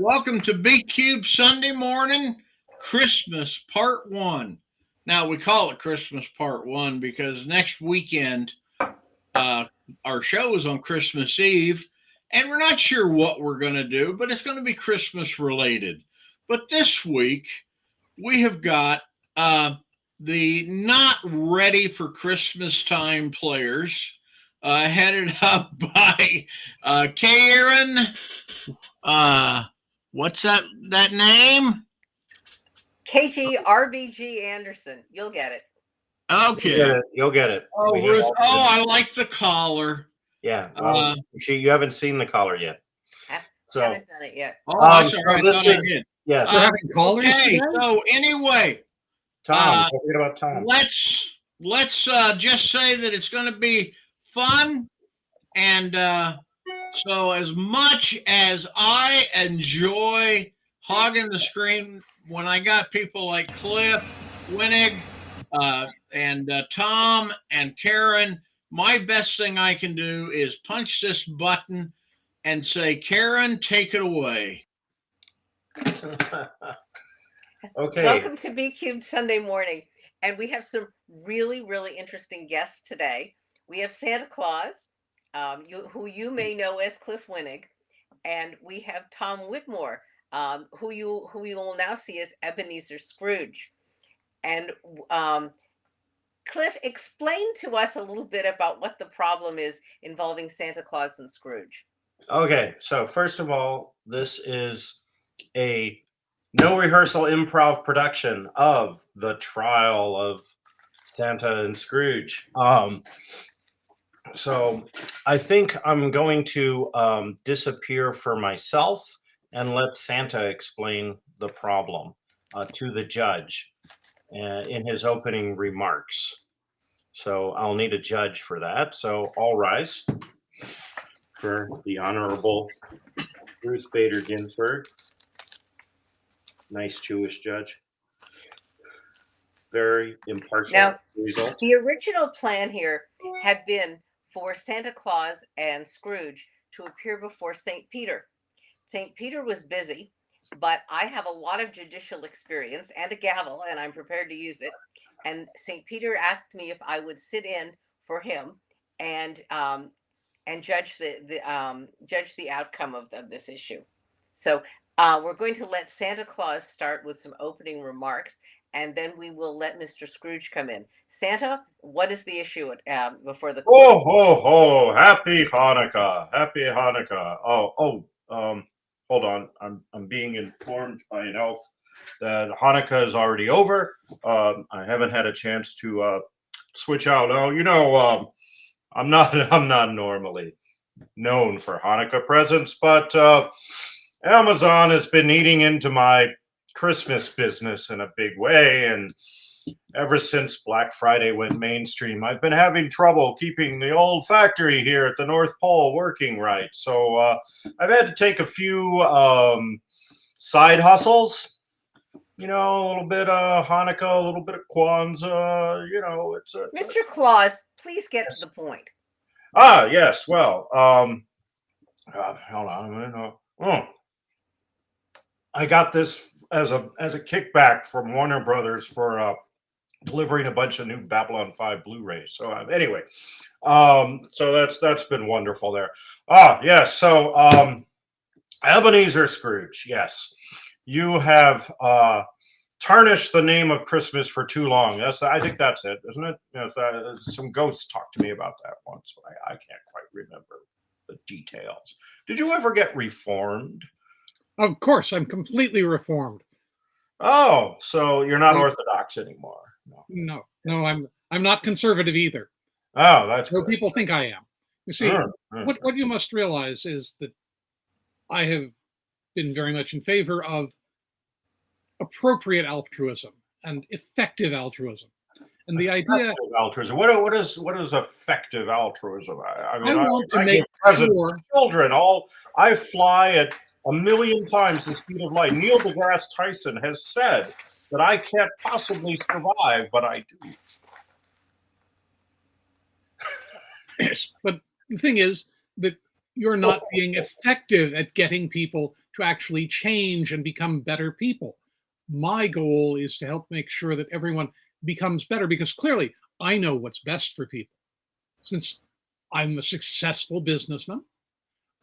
Welcome to Big Cube Sunday Morning Christmas Part 1. Now, we call it Christmas Part 1 because next weekend uh, our show is on Christmas Eve, and we're not sure what we're going to do, but it's going to be Christmas related. But this week, we have got the not ready for Christmas time players headed up by Karen. Uh, what's that name? KGRBG Anderson. You'll get it. You'll get Okay. it. You'll get it. Oh, We have Ruth. all Oh, the- I like the collar. yeah. Well, Uh, you haven't seen the collar yet. So, Haven't done it yet. oh, I'm so sorry. I this thought I is did. yes, We're having callers Okay. today? So anyway, Tom. uh, Don't forget about Tom. let's just say that it's going to be fun, and so as much as I enjoy hogging the screen when I got people like Cliff, Winnig, and Tom and Karen, my best thing I can do is punch this button and say, Karen, take it away. Okay. Welcome to B Cubed Sunday Morning. And we have some really, really interesting guests today. We have Santa Claus, who you may know as Cliff Winnig, and we have Tom Whitmore, who you will now see as Ebenezer Scrooge. And Cliff, explain to us a little bit about what the problem is involving Santa Claus and Scrooge. Okay. So first of all, this is a no rehearsal improv production of the trial of Santa and Scrooge. So I think I'm going to disappear for myself and let Santa explain the problem to the judge in his opening remarks. So I'll need a judge for that. So all rise for the Honorable Ruth Bader Ginsburg. Nice Jewish judge. Very impartial Now, results. the original plan here had been for Santa Claus and Scrooge to appear before St. Peter. St. Peter was busy, but I have a lot of judicial experience and a gavel, and I'm prepared to use it. And St. Peter asked me if I would sit in for him and judge the outcome of this issue. So we're going to let Santa Claus start with some opening remarks, and then we will let Mr. Scrooge come in. Santa, what is the issue before the court? Oh, ho, ho! Happy Hanukkah! Happy Hanukkah! Hold on. I'm being informed by an elf that Hanukkah is already over. I haven't had a chance to switch out. Oh, I'm not I'm not normally known for Hanukkah presents, but Amazon has been eating into my Christmas business in a big way, and ever since Black Friday went mainstream, I've been having trouble keeping the old factory here at the North Pole working right. So I've had to take a few side hustles. A little bit of Hanukkah, a little bit of Kwanzaa. It's a Mr. Claus, please get to the point. Yes. Well, hold on a minute. I got this as a kickback from Warner Brothers for delivering a bunch of new Babylon 5 Blu-rays. So anyway, so that's been wonderful there. Yes. So Ebenezer Scrooge, yes, you have tarnished the name of Christmas for too long. I think that's it, isn't it? Some ghosts talked to me about that once, but I can't quite remember the details. Did you ever get reformed? Of course, I'm completely reformed. Oh, so you're not Orthodox anymore? No, I'm not conservative either. Oh, that's Though good. people think I am. You see, what you must realize is that I have been very much in favor of appropriate altruism and effective altruism. And the idea altruism. What is effective altruism? I mean, I want to I make give presents sure to children. I fly at 1,000,000 times the speed of light. Neil deGrasse Tyson has said that I can't possibly survive, but I do. yes, but the thing is that you're not being effective at getting people to actually change and become better people. My goal is to help make sure that everyone becomes better, because clearly I know what's best for people. Since I'm a successful businessman,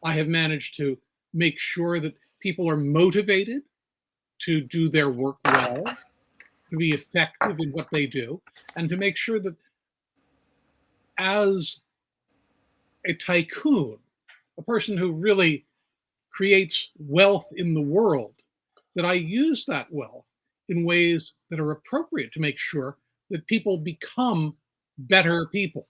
I have managed to make sure that people are motivated to do their work well, to be effective in what they do, and to make sure that as a tycoon, a person who really creates wealth in the world, that I use that wealth in ways that are appropriate to make sure that people become better people.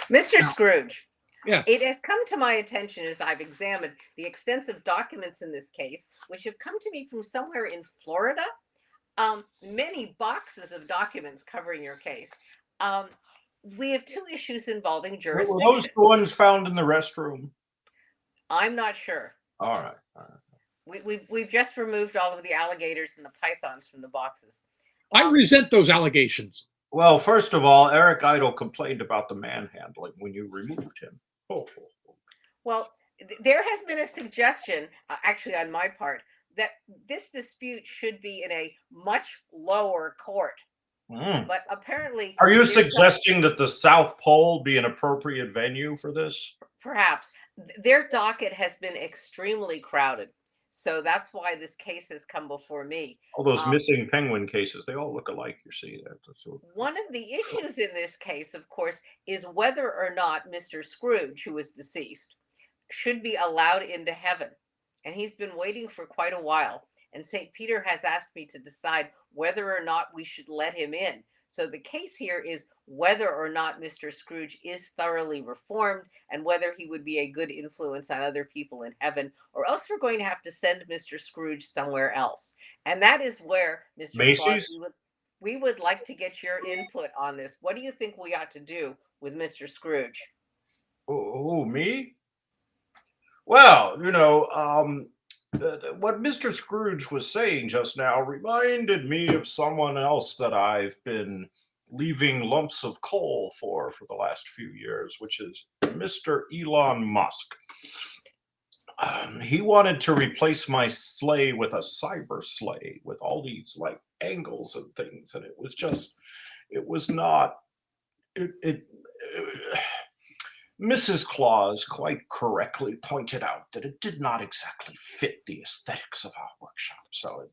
Mr. Now, Scrooge, yes. it has come to my attention as I've examined the extensive documents in this case, which have come to me from somewhere in Florida. Many boxes of documents covering your case. We have two issues involving Were jurisdiction. those the ones found in the restroom? I'm not sure. All right. We've just removed all of the alligators and the pythons from the boxes. I resent those allegations. Well, first of all, Eric Idle complained about the manhandling when you removed him. Well, there has been a suggestion, actually on my part, that this dispute should be in a much lower court. But apparently, are you suggesting that the South Pole be an appropriate venue for this? Perhaps. Their docket has been extremely crowded. So that's why this case has come before me. All those missing penguin cases, they all look alike, you see. One of the issues in this case, of course, is whether or not Mr. Scrooge, who is deceased, should be allowed into heaven. And he's been waiting for quite a while. And St. Peter has asked me to decide whether or not we should let him in. So the case here is whether or not Mr. Scrooge is thoroughly reformed and whether he would be a good influence on other people in heaven, or else we're going to have to send Mr. Scrooge somewhere else. And that is where, Mr. Claus, we would like to get your input on this. What do you think we ought to do with Mr. Scrooge? Oh, me? Well, you know, what Mr. Scrooge was saying just now reminded me of someone else that I've been leaving lumps of coal for the last few years, which is Mr. Elon Musk. He wanted to replace my sleigh with a cyber sleigh with all these like angles and things, and Mrs. Claus quite correctly pointed out that it did not exactly fit the aesthetics of our workshop. So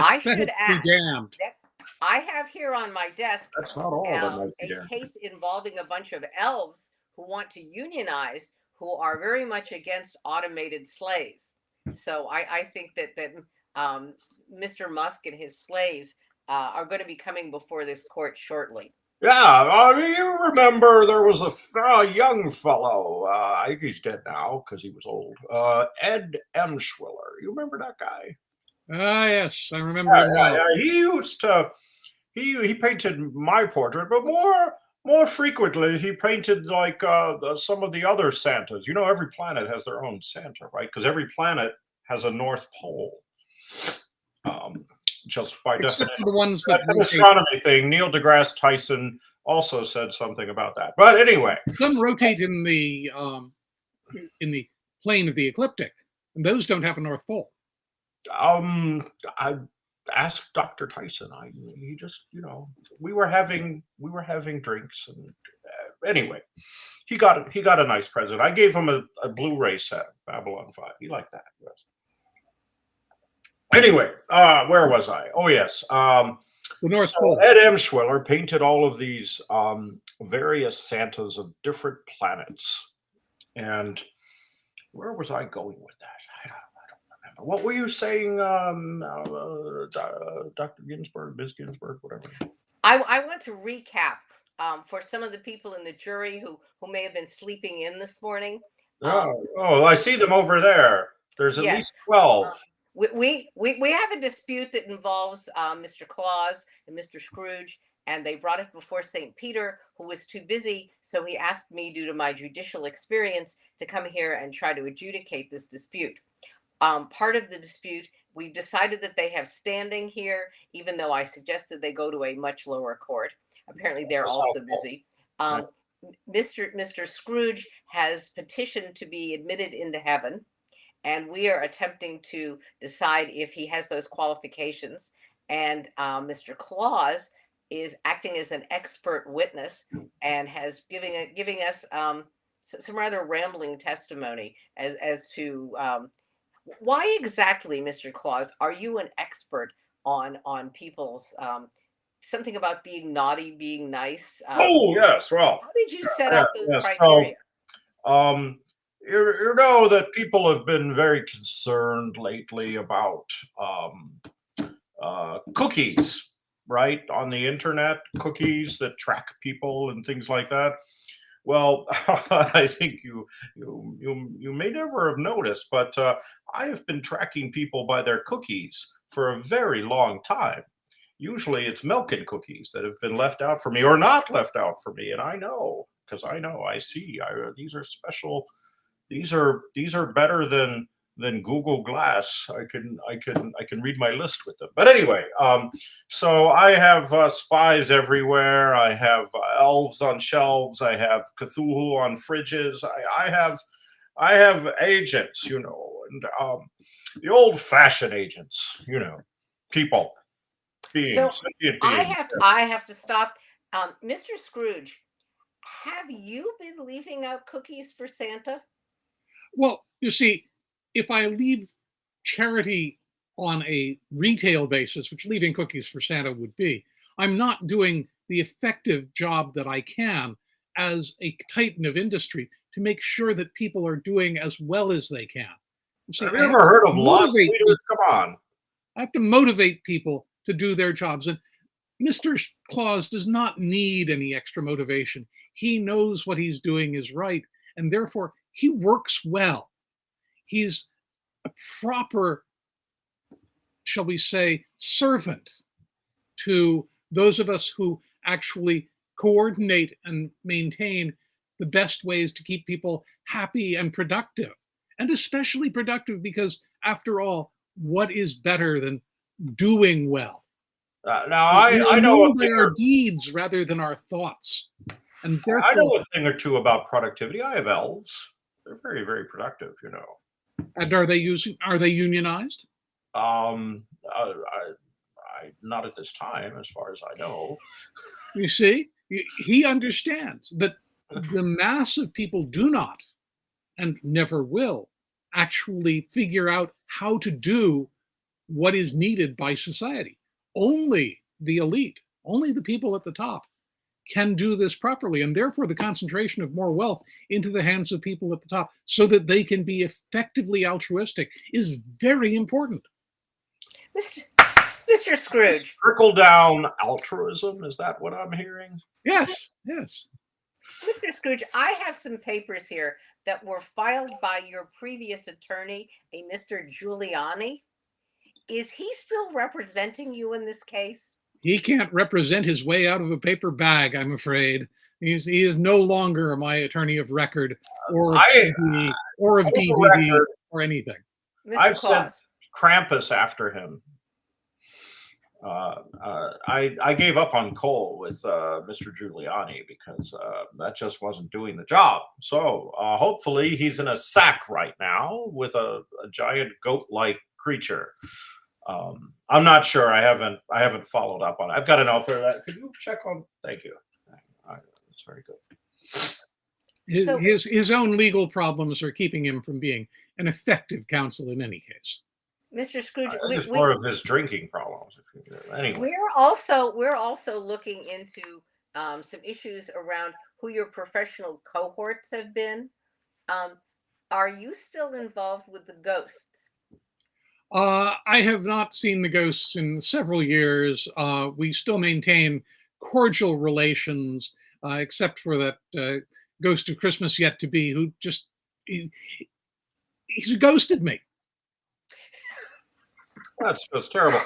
I should add that I have here on my desk a case involving a bunch of elves who want to unionize, who are very much against automated sleighs. So I think that Mr. Musk and his sleighs are going to be coming before this court shortly. Yeah, you remember there was a young fellow, I think he's dead now because he was old, Ed Emshwiller. You remember that guy? Yes, I remember him well. He used to, he painted my portrait, but more frequently he painted like some of the other Santas. You know, every planet has their own Santa, right? Because every planet has a North Pole. Just by definition, the ones that that's an astronomy thing. Neil deGrasse Tyson also said something about that. But anyway, some rotate in the plane of the ecliptic, and those don't have a North Pole. I asked Dr. Tyson. He just, you know, we were having drinks, and anyway, he got a nice present. I gave him a Blu-ray set, Babylon 5. He liked that. Yes. Anyway, where was I? Oh, yes. The North Pole. Ed Emshwiller painted all of these various Santas of different planets. And where was I going with that? I don't remember. What were you saying, Dr. Ginsburg, Ms. Ginsburg, whatever? I want to recap for some of the people in the jury who may have been sleeping in this morning. I see them over there. There's at least 12. We have a dispute that involves Mr. Claus and Mr. Scrooge, and they brought it before St. Peter, who was too busy. So he asked me, due to my judicial experience, to come here and try to adjudicate this dispute. Part of the dispute, we've decided that they have standing here, even though I suggested they go to a much lower court. Apparently, they're also busy. Mr. Scrooge has petitioned to be admitted into heaven. and we are attempting to decide if he has those qualifications. And Mr. Claus is acting as an expert witness and has giving us some rather rambling testimony as to why exactly, Mr. Claus, are you an expert on people's something about being naughty, being nice? Oh yes, well, How did you set yeah, up those yes. criteria? So, you know that people have been very concerned lately about cookies, right, on the internet, cookies that track people and things like that. Well, I think you may never have noticed, but I have been tracking people by their cookies for a very long time. Usually it's milk and cookies that have been left out for me or not left out for me, and I know because I see. These are special. These are better than Google Glass. I can read my list with them. But anyway, so I have spies everywhere. I have elves on shelves. I have Cthulhu on fridges. I have agents, and the old-fashioned agents, people, beings, So sentient I beings. have to stop. Mr. Scrooge, have you been leaving out cookies for Santa? Well, you see, if I leave charity on a retail basis, which leaving cookies for Santa would be, I'm not doing the effective job that I can as a titan of industry to make sure that people are doing as well as they can. You see, Have I you have ever to heard of lost motivate leaders? people. Come on. I have to motivate people to do their jobs. And Mr. Claus does not need any extra motivation. He knows what he's doing is right, and therefore he works well. He's a proper, shall we say, servant to those of us who actually coordinate and maintain the best ways to keep people happy and productive. And especially productive because, after all, what is better than doing well? Now We I are know a known by thing our deeds rather than our thoughts. And I know therefore, a thing or two about productivity. I have elves. They're very, very productive, and are they unionized? Um, not at this time, as far as I know. You see, he understands that the mass of people do not and never will actually figure out how to do what is needed by society. Only the elite, only the people at the top can do this properly. And therefore, the concentration of more wealth into the hands of people at the top so that they can be effectively altruistic is very important. Mr. Scrooge. Trickle down altruism, is that what I'm hearing? Yes, yes. Mr. Scrooge, I have some papers here that were filed by your previous attorney, a Mr. Giuliani. Is he still representing you in this case? He can't represent his way out of a paper bag, I'm afraid. He is no longer my attorney of record or of CD or of DVD or anything. Mr. I've Claus. sent Krampus after him. I gave up on Cole with Mr. Giuliani because that just wasn't doing the job. So hopefully he's in a sack right now with a giant goat-like creature. I'm not sure. I haven't followed up on it. I've got an offer that. Could you check on? Thank you. That's very good. His own legal problems are keeping him from being an effective counsel in any case. Mr. Scrooge, It's more of his drinking problems. Anyway, we're also looking into some issues around who your professional cohorts have been. Are you still involved with the ghosts? I have not seen the ghosts in several years. We still maintain cordial relations, except for that ghost of Christmas yet to be, who just he's ghosted me. That's just terrible.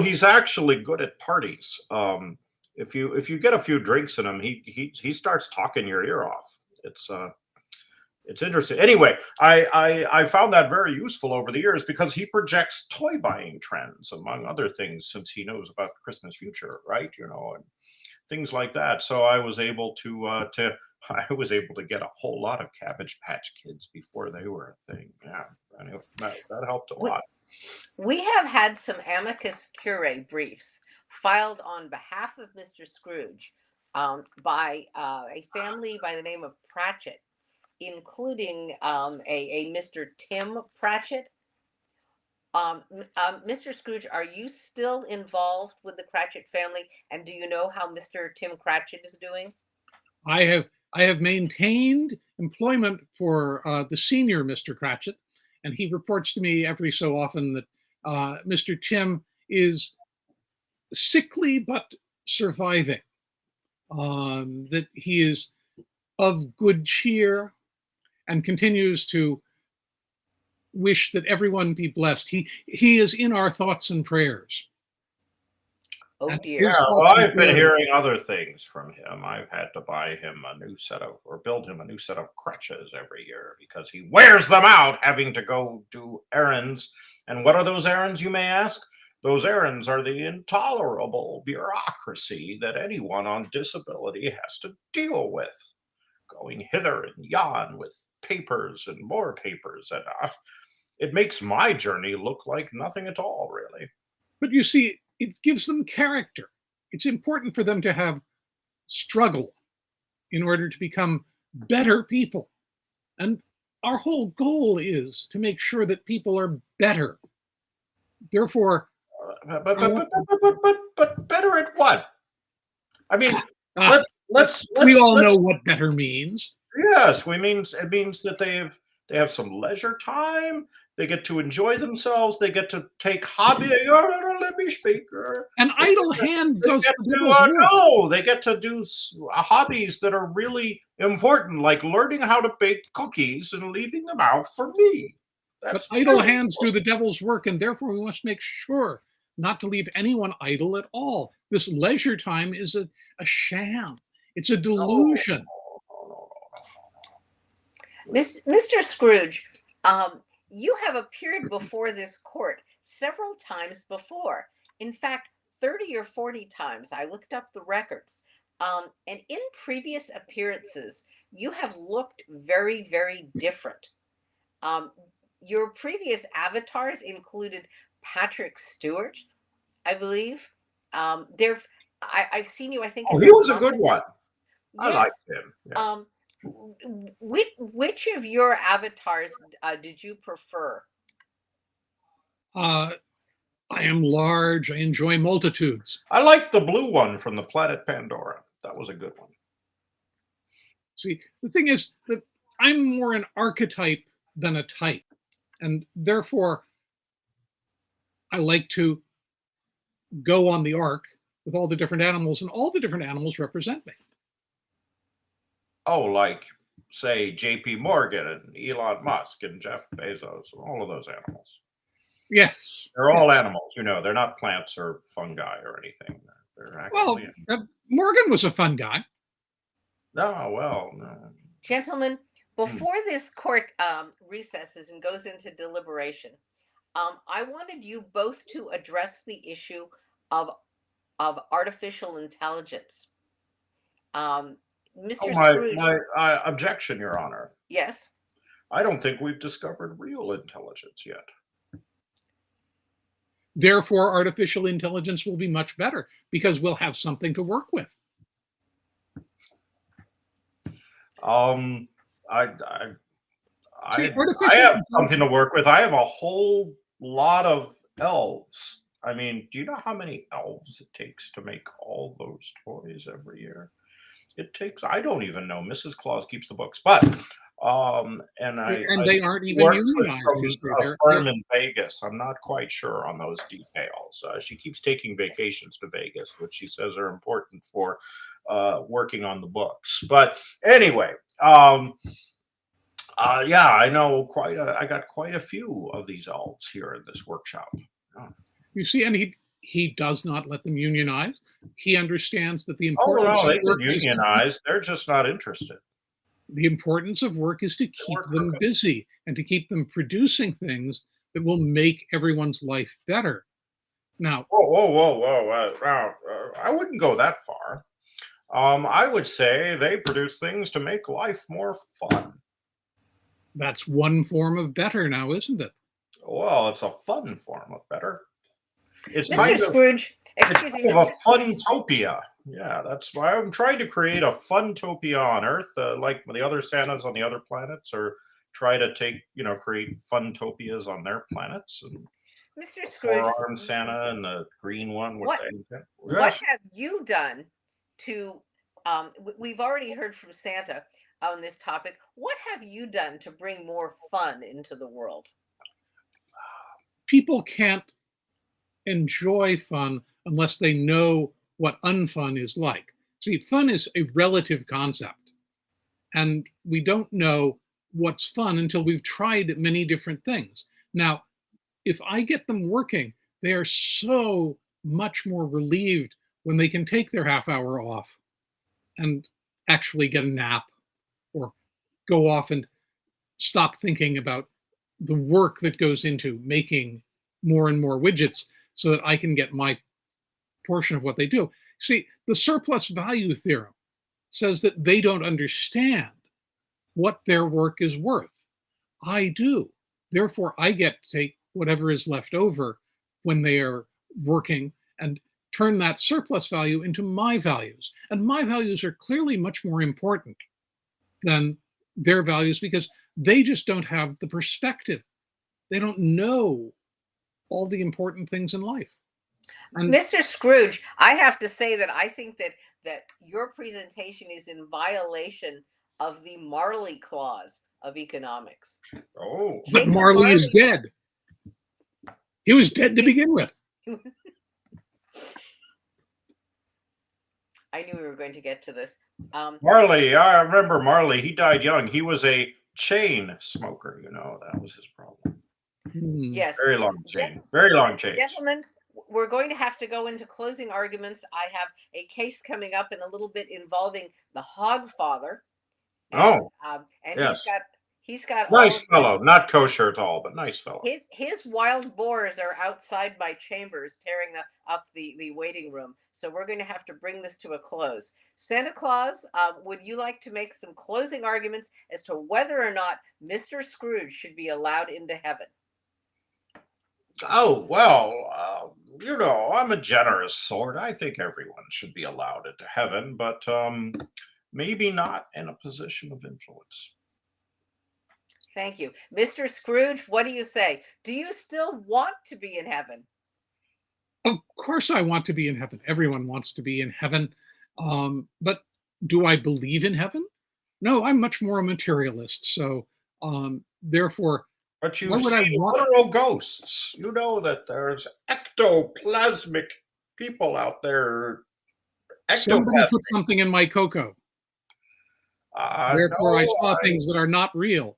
He's actually good at parties. If you get a few drinks in him, he starts talking your ear off. It's interesting. Anyway, I found that very useful over the years because he projects toy buying trends, among other things, since he knows about the Christmas future, right? And things like that. So I was able to get a whole lot of Cabbage Patch Kids before they were a thing. Yeah, Anyway, that helped a We, lot. we have had some amicus curiae briefs filed on behalf of Mr. Scrooge by a family by the name of Pratchett, including a Mr. Tim Pratchett. Mr. Scrooge, are you still involved with the Cratchit family? And do you know how Mr. Tim Cratchit is doing? I have maintained employment for the senior Mr. Cratchit, and he reports to me every so often that Mr. Tim is sickly but surviving, that he is of good cheer and continues to wish that everyone be blessed. He is in our thoughts and prayers. Oh And dear. Yeah, well, I've been hearing other things from him. I've had to buy him a new set of, or build him a new set of crutches every year because he wears them out having to go do errands. And what are those errands, you may ask? Those errands are the intolerable bureaucracy that anyone on disability has to deal with. Going hither and yon with papers and more papers. And it makes my journey look like nothing at all, really. But you see, it gives them character. It's important for them to have struggle in order to become better people. And our whole goal is to make sure that people are better. Therefore, but better at what? I mean, let's we all know what better means. Yes, it means that they have some leisure time. They get to enjoy themselves. They get to take hobby. No, let me speak. An idle hand does no, they get to do hobbies that are really important, like learning how to bake cookies and leaving them out for me. But idle hands do the devil's work, and therefore we must make sure not to leave anyone idle at all. This leisure time is a sham. It's a delusion. Mr. Scrooge, you have appeared before this court several times before. In fact, 30 or 40 times. I looked up the records. And in previous appearances, you have looked very, very different. Your previous avatars included Patrick Stewart, I believe. I've seen you, I think. Oh, he was a good one. Yes. I liked him. Yeah. Which of your avatars did you prefer? I am large. I enjoy multitudes. I liked the blue one from the planet Pandora. That was a good one. See, the thing is that I'm more an archetype than a type. And therefore, I like to go on the ark with all the different animals, and all the different animals represent me. Oh, like, say, J.P. Morgan and Elon Musk and Jeff Bezos, all of those animals. Yes. They're all animals, they're not plants or fungi or anything. They're actually Morgan was a fun guy. Oh, well. No. Gentlemen, before this court recesses and goes into deliberation, I wanted you both to address the issue of artificial intelligence. Mr. Scrooge. My objection, Your Honor. Yes. I don't think we've discovered real intelligence yet. Therefore, artificial intelligence will be much better because we'll have something to work with. I have something to work with. I have a whole lot of elves. I mean, do you know how many elves it takes to make all those toys every year? It takes, I don't even know. Mrs. Claus keeps the books, but they aren't even unionized. A firm in Vegas. I'm not quite sure on those details. She keeps taking vacations to Vegas, which she says are important for working on the books. But anyway, yeah, I know I got quite a few of these elves here in this workshop. You see, and he does not let them unionize. He understands that the importance of work unionize. They're just not interested. The importance of work is to keep them busy and to keep them producing things that will make everyone's life better. Now, whoa! I wouldn't go that far. I would say they produce things to make life more fun. That's one form of better now, isn't it? Well, it's a fun form of better. It's Mr. kind of Scrooge, excuse me, kind of Mr. a Scrooge. funtopia. Yeah, that's why I'm trying to create a funtopia on Earth, like the other Santas on the other planets, or try to create funtopias on their planets. And Mr. Scrooge, four-armed Santa and the green one with what the what yes. have you done to we've already heard from Santa on this topic. What have you done to bring more fun into the world? People can't enjoy fun unless they know what unfun is like. See, fun is a relative concept, and we don't know what's fun until we've tried many different things. Now, if I get them working, they are so much more relieved when they can take their half hour off and actually get a nap or go off and stop thinking about the work that goes into making more and more widgets so that I can get my portion of what they do. See, the surplus value theorem says that they don't understand what their work is worth. I do. Therefore, I get to take whatever is left over when they are working and turn that surplus value into my values. And my values are clearly much more important than their values because they just don't have the perspective. They don't know all the important things in life. And Mr. Scrooge, I have to say that I think that your presentation is in violation of the Marley clause of economics. Oh, but Jacob Marley is Marley- dead. He was dead to begin with. I knew we were going to get to this. Marley, I remember Marley. He died young. He was a chain smoker. That was his problem. Yes. Very long chain. Very long chains. Gentlemen, we're going to have to go into closing arguments. I have a case coming up in a little bit involving the Hogfather. And, and yes. he's got nice fellow, not kosher at all, but nice fellow. His wild boars are outside my chambers, tearing up the waiting room. So we're going to have to bring this to a close. Santa Claus, would you like to make some closing arguments as to whether or not Mr. Scrooge should be allowed into heaven? Oh, well, I'm a generous sort. I think everyone should be allowed into heaven, but maybe not in a position of influence. Thank you. Mr. Scrooge, what do you say? Do you still want to be in heaven? Of course I want to be in heaven. Everyone wants to be in heaven. But do I believe in heaven? No, I'm much more a materialist. So therefore, but you've seen literal ghosts. You know that there's ectoplasmic people out there. Somebody put something in my cocoa. Therefore, I saw things that are not real.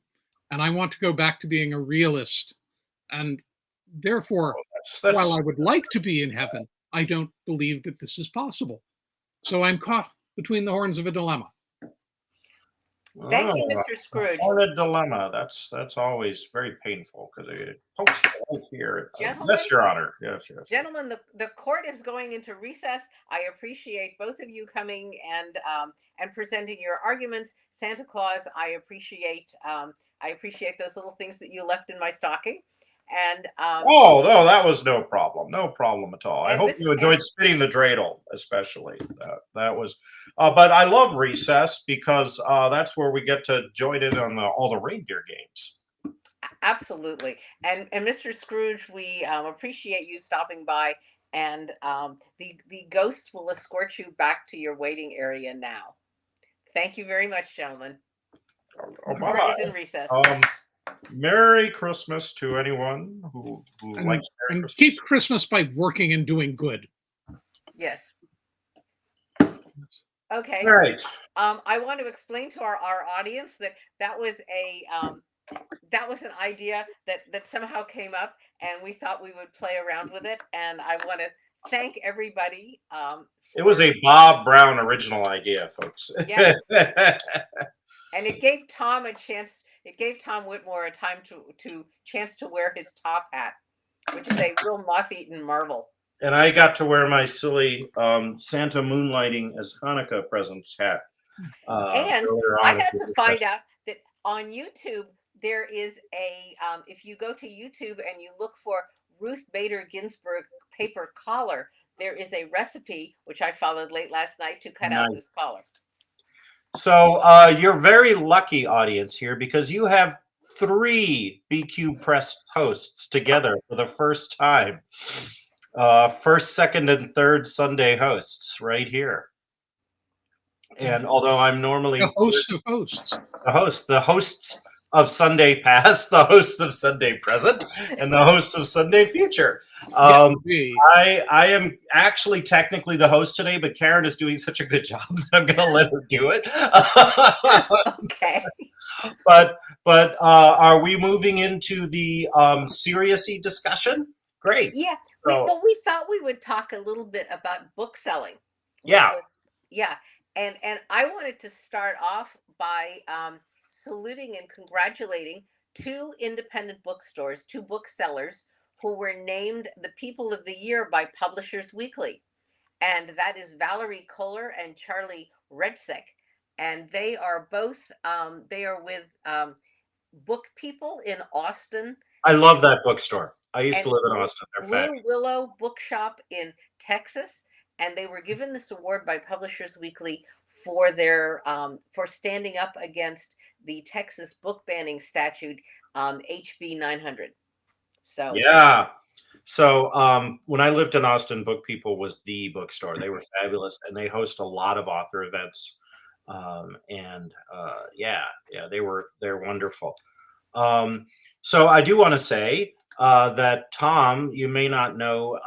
And I want to go back to being a realist. And therefore, while I would like to be in heaven, I don't believe that this is possible. So I'm caught between the horns of a dilemma. Thank you, Mr. Scrooge. A dilemma. That's always very painful because it pokes right here. Gentlemen, yes, Your Honor. Yes. Gentlemen, the court is going into recess. I appreciate both of you coming and presenting your arguments. Santa Claus, I appreciate those little things that you left in my stocking. And oh no, that was no problem at all. I hope you enjoyed spinning the dreidel, especially. That was, but I love recess because that's where we get to join in on all the reindeer games. Absolutely, and Mr. Scrooge, we appreciate you stopping by, and the ghost will escort you back to your waiting area now. Thank you very much, gentlemen. Oh, the court is in recess. Merry Christmas to anyone who likes Merry Christmas. Keep Christmas by working and doing good. Yes. Okay. All right. I want to explain to our audience that was an idea that somehow came up, and we thought we would play around with it. And I want to thank everybody. It was a Bob Brown original idea, folks. Yes. And it gave Tom a chance. It gave Tom Whitmore a chance to wear his top hat, which is a real moth-eaten marvel. And I got to wear my silly Santa moonlighting as Hanukkah presents hat. And I had to find out that on YouTube, there is a if you go to YouTube and you look for Ruth Bader Ginsburg paper collar, there is a recipe which I followed late last night to cut out Nice. this collar. So you're very lucky, audience, here, because you have 3 BQ Press hosts together for the first time. First, second, and third Sunday hosts right here. And although I'm normally A host of hosts. the hosts of Sunday past, the hosts of Sunday present, and the hosts of Sunday future. I am actually technically the host today, but Karen is doing such a good job that I'm going to let her do it. Okay. But are we moving into the serious-y discussion? Great. Yeah. So, we thought we would talk a little bit about book selling. Yeah. Yeah. And I wanted to start off by saluting and congratulating 2 independent bookstores, 2 booksellers who were named the People of the Year by Publishers Weekly. And that is Valerie Kohler and Charlie Redsek. And they are both, they are with Book People in Austin. I love that bookstore. I used to live in Austin. They're Blue fabulous. Willow Bookshop in Texas. And they were given this award by Publishers Weekly for their for standing up against the Texas book banning statute, HB 900. So Yeah. So when I lived in Austin, Book People was the bookstore. They were fabulous, and they host a lot of author events. They're wonderful. So I do want to say that Tom, you may not know,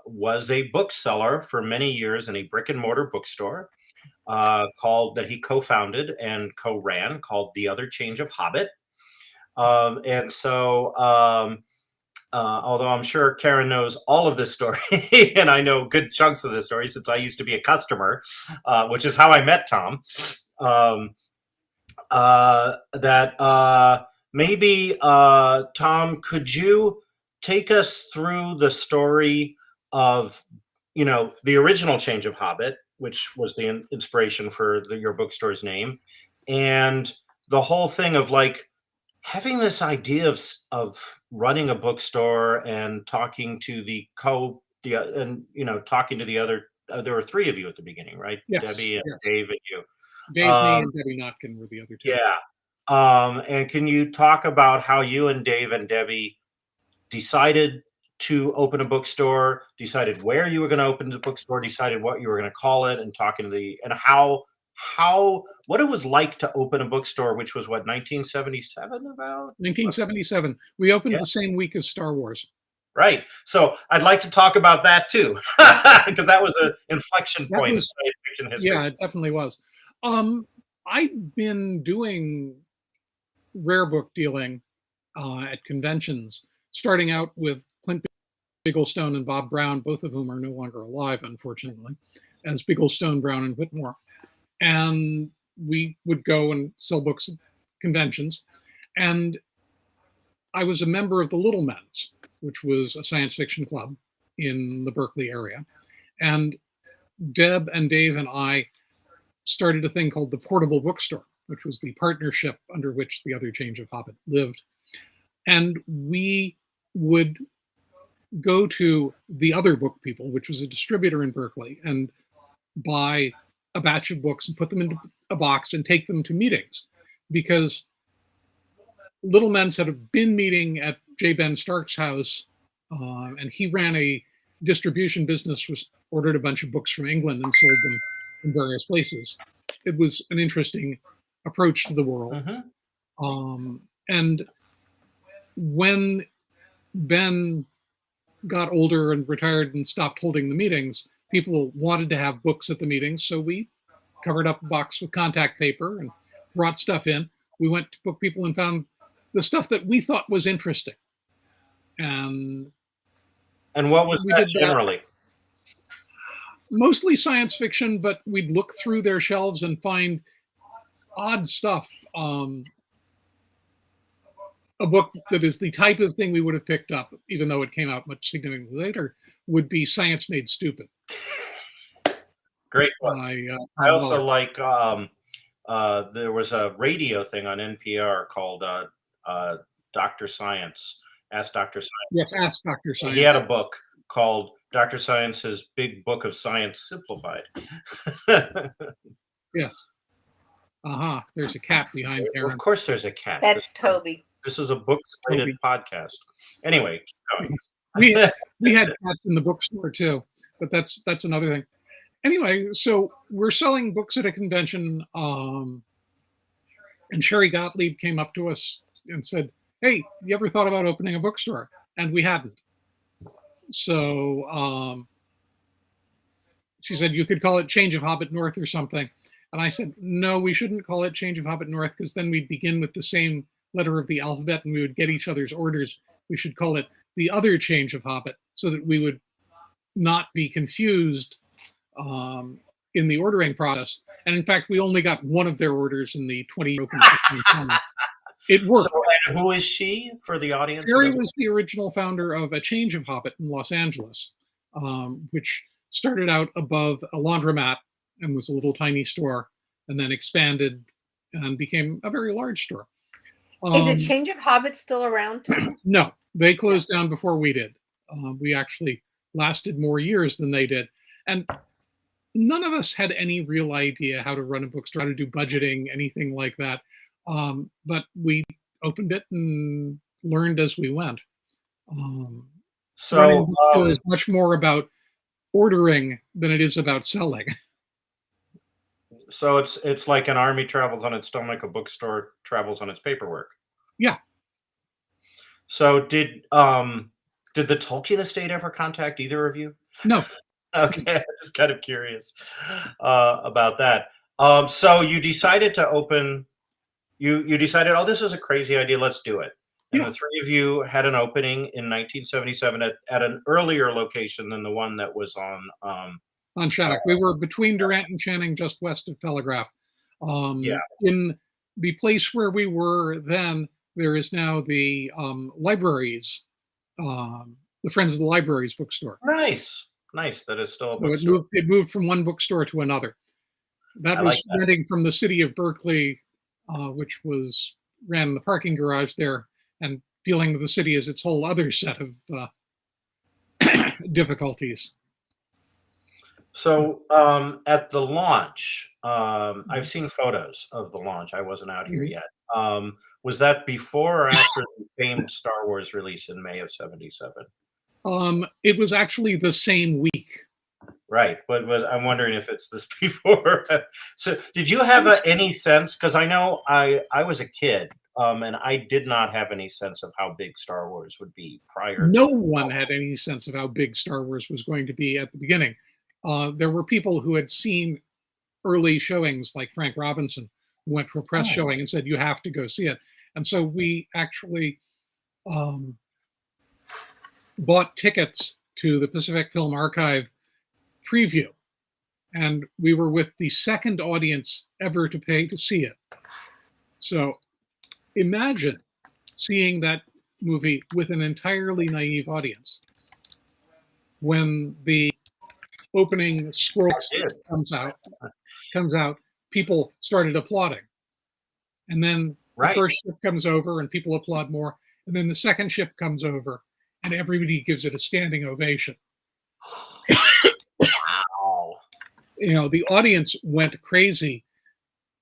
was a bookseller for many years in a brick and mortar bookstore called that he co-founded and co-ran called The Other Change of Hobbit. Although I'm sure Karen knows all of this story, and I know good chunks of this story since I used to be a customer, which is how I met Tom. Maybe Tom, could you take us through the story of, the original Change of Hobbit, which was the inspiration for your bookstore's name, and the whole thing of like having this idea of running a bookstore and talking to talking to the other. There were 3 of you at the beginning, right? Yes, Debbie and yes. Dave and you. Dave, me, and Debbie Notkin were the other 2. Yeah. And can you talk about how you and Dave and Debbie decided to open a bookstore, decided where you were going to open the bookstore, decided what you were going to call it, and what it was like to open a bookstore, which was what, 1977 about? 1977. We opened the same week as Star Wars. Right. So I'd like to talk about that too, because that was an inflection point in science fiction history. Yeah, it definitely was. I'd been doing rare book dealing at conventions, starting out with Clint Bigglestone and Bob Brown, both of whom are no longer alive, unfortunately, as Bigglestone, Brown, and Whitmore. And we would go and sell books at conventions. And I was a member of the Little Men's, which was a science fiction club in the Berkeley area. And Deb and Dave and I started a thing called the Portable Bookstore, which was the partnership under which The Other Change of Hobbit lived. And we would go to the Other Book People, which was a distributor in Berkeley, and buy a batch of books and put them into a box and take them to meetings, because Little Men's had been meeting at J. Ben Stark's house, and he ran a distribution business, ordered a bunch of books from England and sold them in various places. It was an interesting approach to the world. And when Ben got older and retired and stopped holding the meetings, people wanted to have books at the meetings, so we covered up a box with contact paper and brought stuff in. We went to Book People and found the stuff that we thought was interesting. And what was that generally? Mostly science fiction, but we'd look through their shelves and find odd stuff. A book that is the type of thing we would have picked up, even though it came out much significantly later, would be Science Made Stupid. Great book. I also like, there was a radio thing on NPR called Dr. Science. Ask Dr. Science. Yes, Ask Dr. Science. He had a book called Dr. Science's Big Book of Science Simplified. Yes. There's a cat behind Karen. Of course there's a cat. That's Toby. This is a book-related podcast. Anyway, keep going. we had cats in the bookstore too, but that's another thing. Anyway, so we're selling books at a convention, and Sherry Gottlieb came up to us and said, "Hey, you ever thought about opening a bookstore?" And we hadn't. So she said, "You could call it Change of Hobbit North or something." And I said, "No, we shouldn't call it Change of Hobbit North, because then we'd begin with the same letter of the alphabet and we would get each other's orders. We should call it The Other Change of Hobbit, so that we would not be confused in the ordering process." And in fact, we only got one of their orders in the 20 open. It worked. So, and who is she for the audience? Sherry was the original founder of A Change of Hobbit in Los Angeles, which started out above a laundromat and was a little tiny store, and then expanded and became a very large store. Is it Change of Hobbit still around? No, they closed down before we did. We actually lasted more years than they did. And none of us had any real idea how to run a bookstore, how to do budgeting, anything like that. But we opened it and learned as we went. So is much more about ordering than it is about selling. So it's like an army travels on its stomach, a bookstore travels on its paperwork. Yeah. So did the Tolkien estate ever contact either of you? No. Okay, I'm just kind of curious about that. So you decided to open. You decided, oh, this is a crazy idea. Let's do it. And the three of you had an opening in 1977 at an earlier location than the one that was on Shattuck. We were between Durant and Channing, just west of Telegraph. In the place where we were then, there is now the libraries, the Friends of the Libraries bookstore. Nice. That is still a bookstore. So it moved from one bookstore to another. That was renting from the city of Berkeley, which ran in the parking garage there, and dealing with the city as its whole other set of difficulties. So at the launch, I've seen photos of the launch. I wasn't out here yet. Was that before or after the famed Star Wars release in May of '77? It was actually the same week. Right, but I'm wondering if it's this before. So did you have any sense? Because I know I was a kid, and I did not have any sense of how big Star Wars would be prior. No one had any sense of how big Star Wars was going to be at the beginning. There were people who had seen early showings, like Frank Robinson, who went to a press showing and said, "You have to go see it." And so we actually bought tickets to the Pacific Film Archive preview. And we were with the second audience ever to pay to see it. So imagine seeing that movie with an entirely naive audience. When the opening scroll comes out, people started applauding. And then the first ship comes over and people applaud more. And then the second ship comes over and everybody gives it a standing ovation. Wow. The audience went crazy.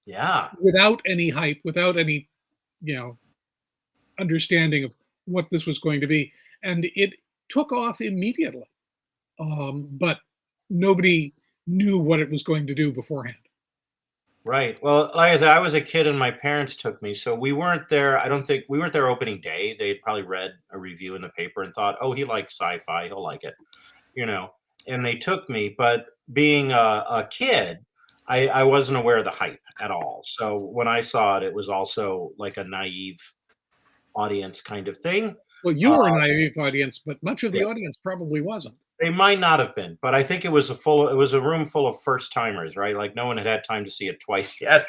Yeah. Without any hype, without any, understanding of what this was going to be. And it took off immediately. But nobody knew what it was going to do beforehand. Right. Well, like I said, I was a kid and my parents took me. So we weren't there. I don't think we weren't there opening day. They'd probably read a review in the paper and thought, oh, he likes sci-fi. He'll like it, and they took me. But being a kid, I wasn't aware of the hype at all. So when I saw it, it was also like a naive audience kind of thing. Well, you were a naive audience, but much of the audience probably wasn't. They might not have been, but I think it was a room full of first timers, right? Like no one had had time to see it twice yet.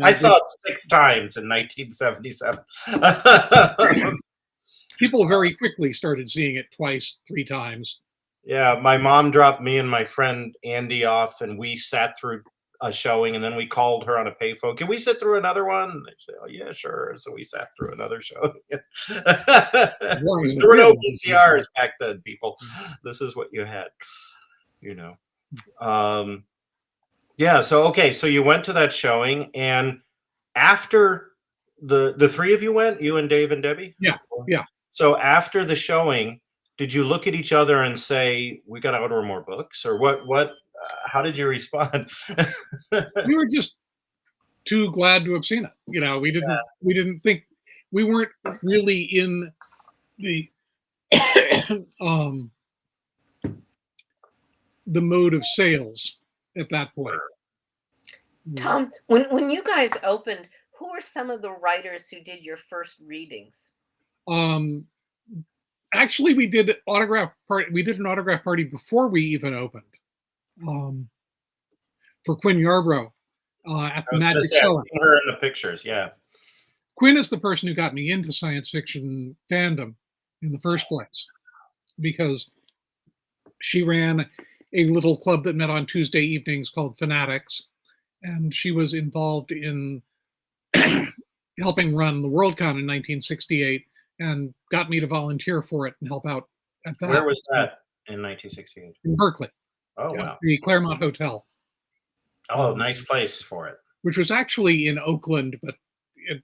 I saw it 6 times in 1977. People very quickly started seeing it twice, 3 times. Yeah, my mom dropped me and my friend Andy off, and we sat through a showing, and then we called her on a payphone. Can we sit through another one? And they say, "Oh yeah, sure." So we sat through another show. There were no VCRs back then, people. This is what you had, you know. Yeah. So okay. So you went to that showing, and after the three of you went, you and Dave and Debbie. Yeah. Yeah. So after the showing, did you look at each other and say, "We got to order more books," or what? What? How did you respond? We were just too glad to have seen it. You know, we didn't think, we weren't really in the the mode of sales at that point. Tom, when you guys opened, who were some of the writers who did your first readings? Actually, we did an autograph party before we even opened. For Quinn Yarbrough at the Magic Cellar. I've seen her in the pictures, yeah. Quinn is the person who got me into science fiction fandom in the first place, because she ran a little club that met on Tuesday evenings called Fanatics, and she was involved in helping run the Worldcon in 1968 and got me to volunteer for it and help out at that. Where was that in 1968? In Berkeley. Oh, wow. The Claremont Hotel. Oh, nice place for it. Which was actually in Oakland, but it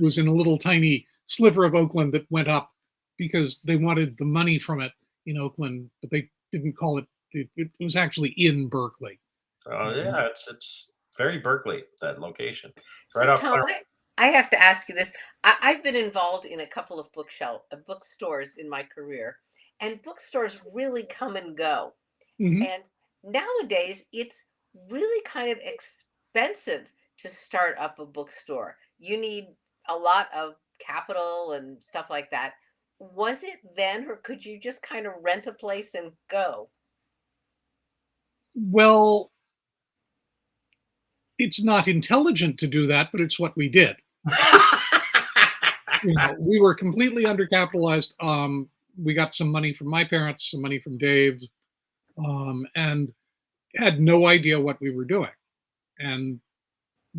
was in a little tiny sliver of Oakland that went up because they wanted the money from it in Oakland, but they didn't call it. It was actually in Berkeley. Oh, yeah, it's very Berkeley, that location. So, right Tom, I have to ask you this. I've been involved in a couple of bookstores in my career, and bookstores really come and go. Mm-hmm. And nowadays, it's really kind of expensive to start up a bookstore. You need a lot of capital and stuff like that. Was it then, or could you just kind of rent a place and go? Well, it's not intelligent to do that, but it's what we did. We were completely undercapitalized. We got some money from my parents, some money from Dave, and had no idea what we were doing. And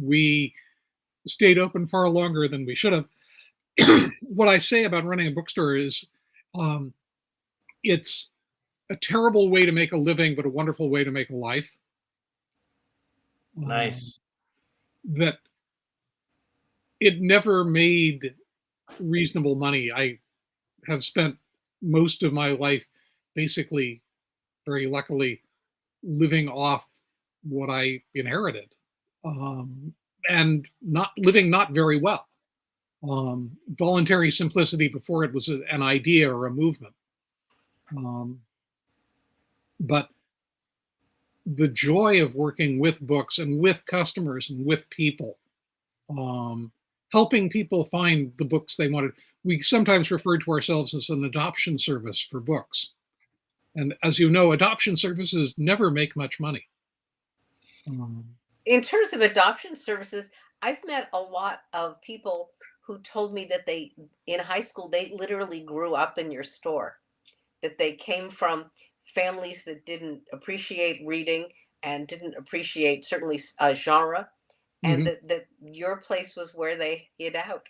we stayed open far longer than we should have. What I say about running a bookstore is it's a terrible way to make a living, but a wonderful way to make a life. Nice. That it never made reasonable money. I have spent most of my life basically, very luckily, living off what I inherited, and not very well. Voluntary simplicity before it was an idea or a movement. But the joy of working with books and with customers and with people, helping people find the books they wanted. We sometimes refer to ourselves as an adoption service for books. And as you know, adoption services never make much money. In terms of adoption services, I've met a lot of people who told me that in high school, they literally grew up in your store, that they came from families that didn't appreciate reading and didn't appreciate certainly a genre, and that your place was where they hid out.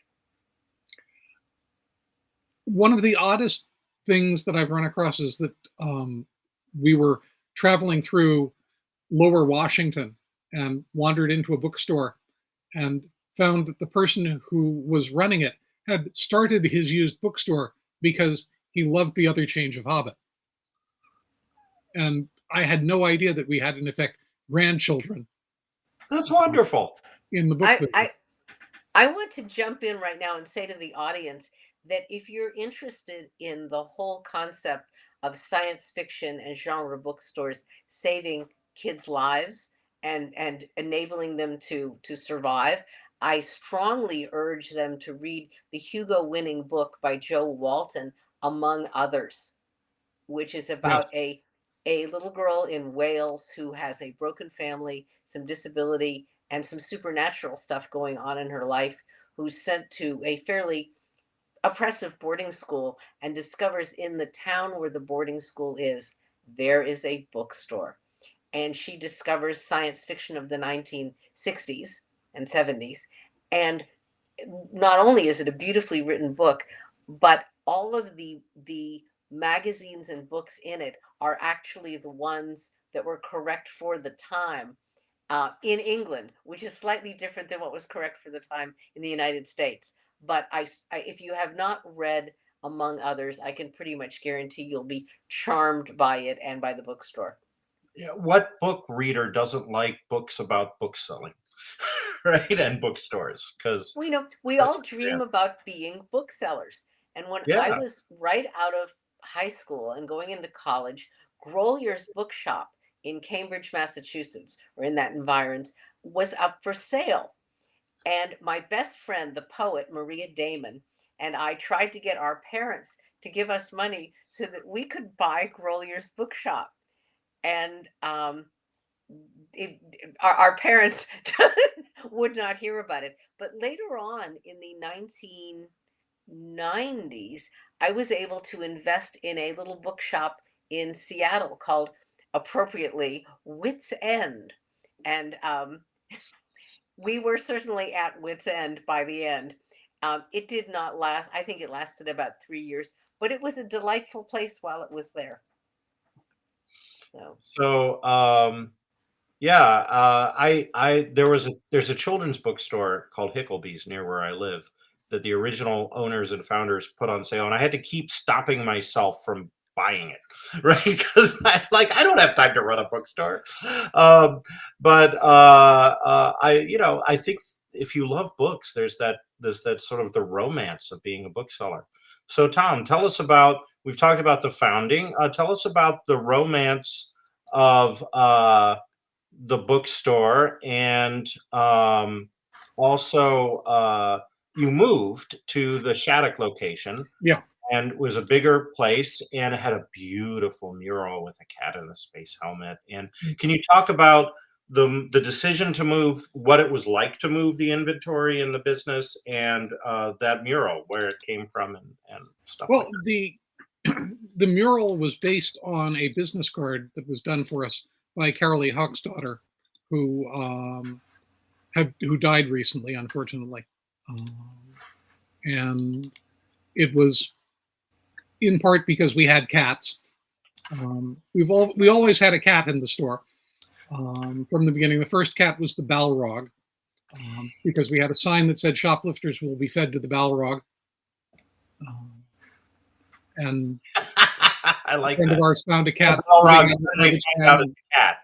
One of the oddest things that I've run across is that we were traveling through Lower Washington and wandered into a bookstore and found that the person who was running it had started his used bookstore because he loved The Other Change of Hobbit. And I had no idea that we had, in effect, grandchildren. That's wonderful. In the book. I want to jump in right now and say to the audience that if you're interested in the whole concept of science fiction and genre bookstores saving kids' lives and enabling them to survive, I strongly urge them to read the Hugo-winning book by Joe Walton, Among Others, which is about a little girl in Wales who has a broken family, some disability, and some supernatural stuff going on in her life, who's sent to a fairly oppressive boarding school and discovers in the town where the boarding school is, there is a bookstore. and she discovers science fiction of the 1960s and 70s. And not only is it a beautifully written book, but all of the magazines and books in it are actually the ones that were correct for the time in England, which is slightly different than what was correct for the time in the United States. But if you have not read Among Others, I can pretty much guarantee you'll be charmed by it and by the bookstore. Yeah, what book reader doesn't like books about book selling, right? And bookstores, because we all dream about being booksellers. And when I yeah. was right out of high school and going into college, Grollier's Bookshop in Cambridge, Massachusetts, or in that environs, was up for sale. And my best friend, the poet Maria Damon, and I tried to get our parents to give us money so that we could buy Grollier's Bookshop. And our parents would not hear about it. But later on in the 1990s, I was able to invest in a little bookshop in Seattle called, appropriately, Wits End. And we were certainly at wits' end by the end. It did not last. I think it lasted about 3 years, but it was a delightful place while it was there. So yeah, there's a children's bookstore called Hickleby's near where I live that the original owners and founders put on sale, and I had to keep stopping myself from buying it, right? Because I don't have time to run a bookstore. But I think if you love books, there's that sort of the romance of being a bookseller. So Tom, tell us about, we've talked about the founding. Tell us about the romance of the bookstore, and also you moved to the Shattuck location. Yeah. And it was a bigger place, and it had a beautiful mural with a cat in a space helmet. And can you talk about the decision to move, what it was like to move the inventory in the business, and that mural, where it came from, and stuff like that? Well, the mural was based on a business card that was done for us by Carolee Hochsdotter, who died recently, unfortunately, and it was in part because we had cats. We always had a cat in the store from the beginning. The first cat was the Balrog, because we had a sign that said "Shoplifters will be fed to the Balrog," and I like a friend that. of ours found a cat. Balrog, they find out it's a cat.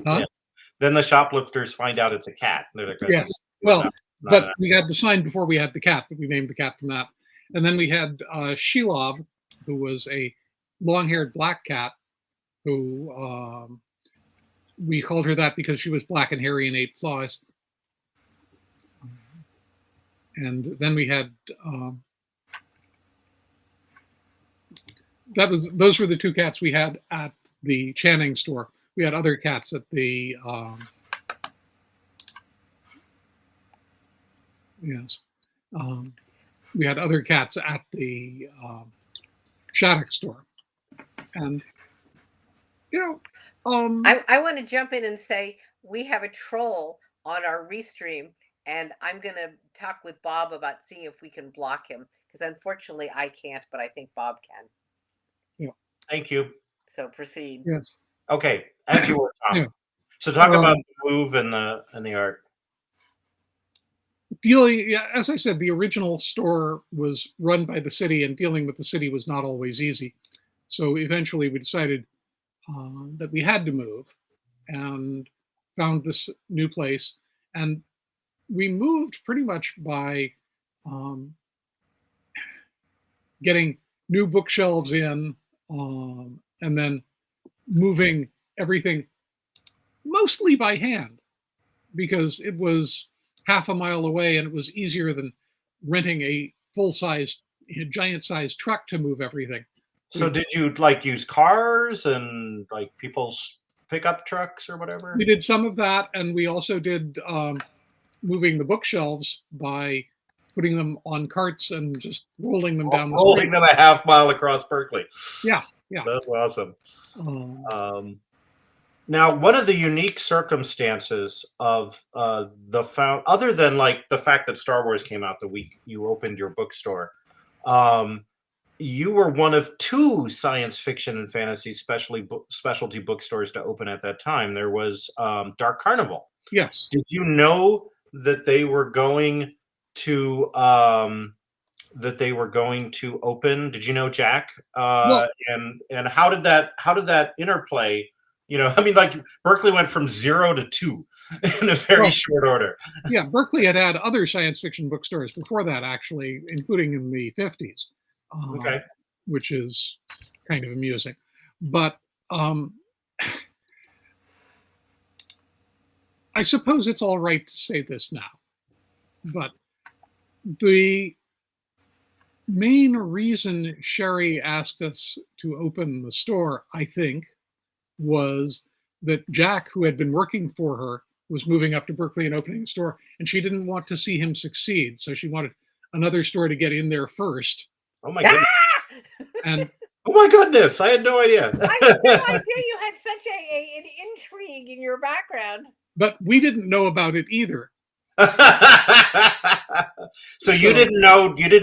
Huh? Yes. Then the shoplifters find out it's a cat. Yes. Well, but we had the sign before we had the cat, but we named the cat from that. And then we had Shelob, who was a long-haired black cat, who we called her that because she was black and hairy and ate flies. And then we had those were the two cats we had at the Channing store. We had other cats at the we had other cats at the Shattuck store. And I want to jump in and say we have a troll on our restream, and I'm going to talk with Bob about seeing if we can block him, because unfortunately I can't, but I think Bob can. Yeah. Thank you. So proceed. Yes. Okay, as you were, Tom. Yeah. So talk about the move and the art. As I said, the original store was run by the city, and dealing with the city was not always easy. So eventually we decided that we had to move, and found this new place. And we moved pretty much by getting new bookshelves in, and then moving everything mostly by hand, because it was half a mile away and it was easier than renting a full-sized, giant-sized truck to move everything. So did you use cars and people's pickup trucks or whatever? We did some of that, and we also did moving the bookshelves by putting them on carts and just rolling them down the street. Rolling them a half mile across Berkeley. Yeah. That's awesome. Now, one of the unique circumstances of other than like the fact that Star Wars came out the week you opened your bookstore, um, you were one of two science fiction and fantasy specialty bookstores to open at that time. There was Dark Carnival. Yes. Did you know that they were going to open? Did you know Jack? Well, And how did that interplay? You know, I mean, like Berkeley went from 0 to 2 in a very short order. Yeah, Berkeley had other science fiction bookstores before that, actually, including in the 50s, Okay. which is kind of amusing. But I suppose it's all right to say this now. But the main reason Sherry asked us to open the store, I think, was that Jack, who had been working for her, was moving up to Berkeley and opening a store, and she didn't want to see him succeed. So she wanted another store to get in there first. Oh my goodness. And oh my goodness, I had no idea. I had no idea you had such an intrigue in your background. But we didn't know about it either. So you didn't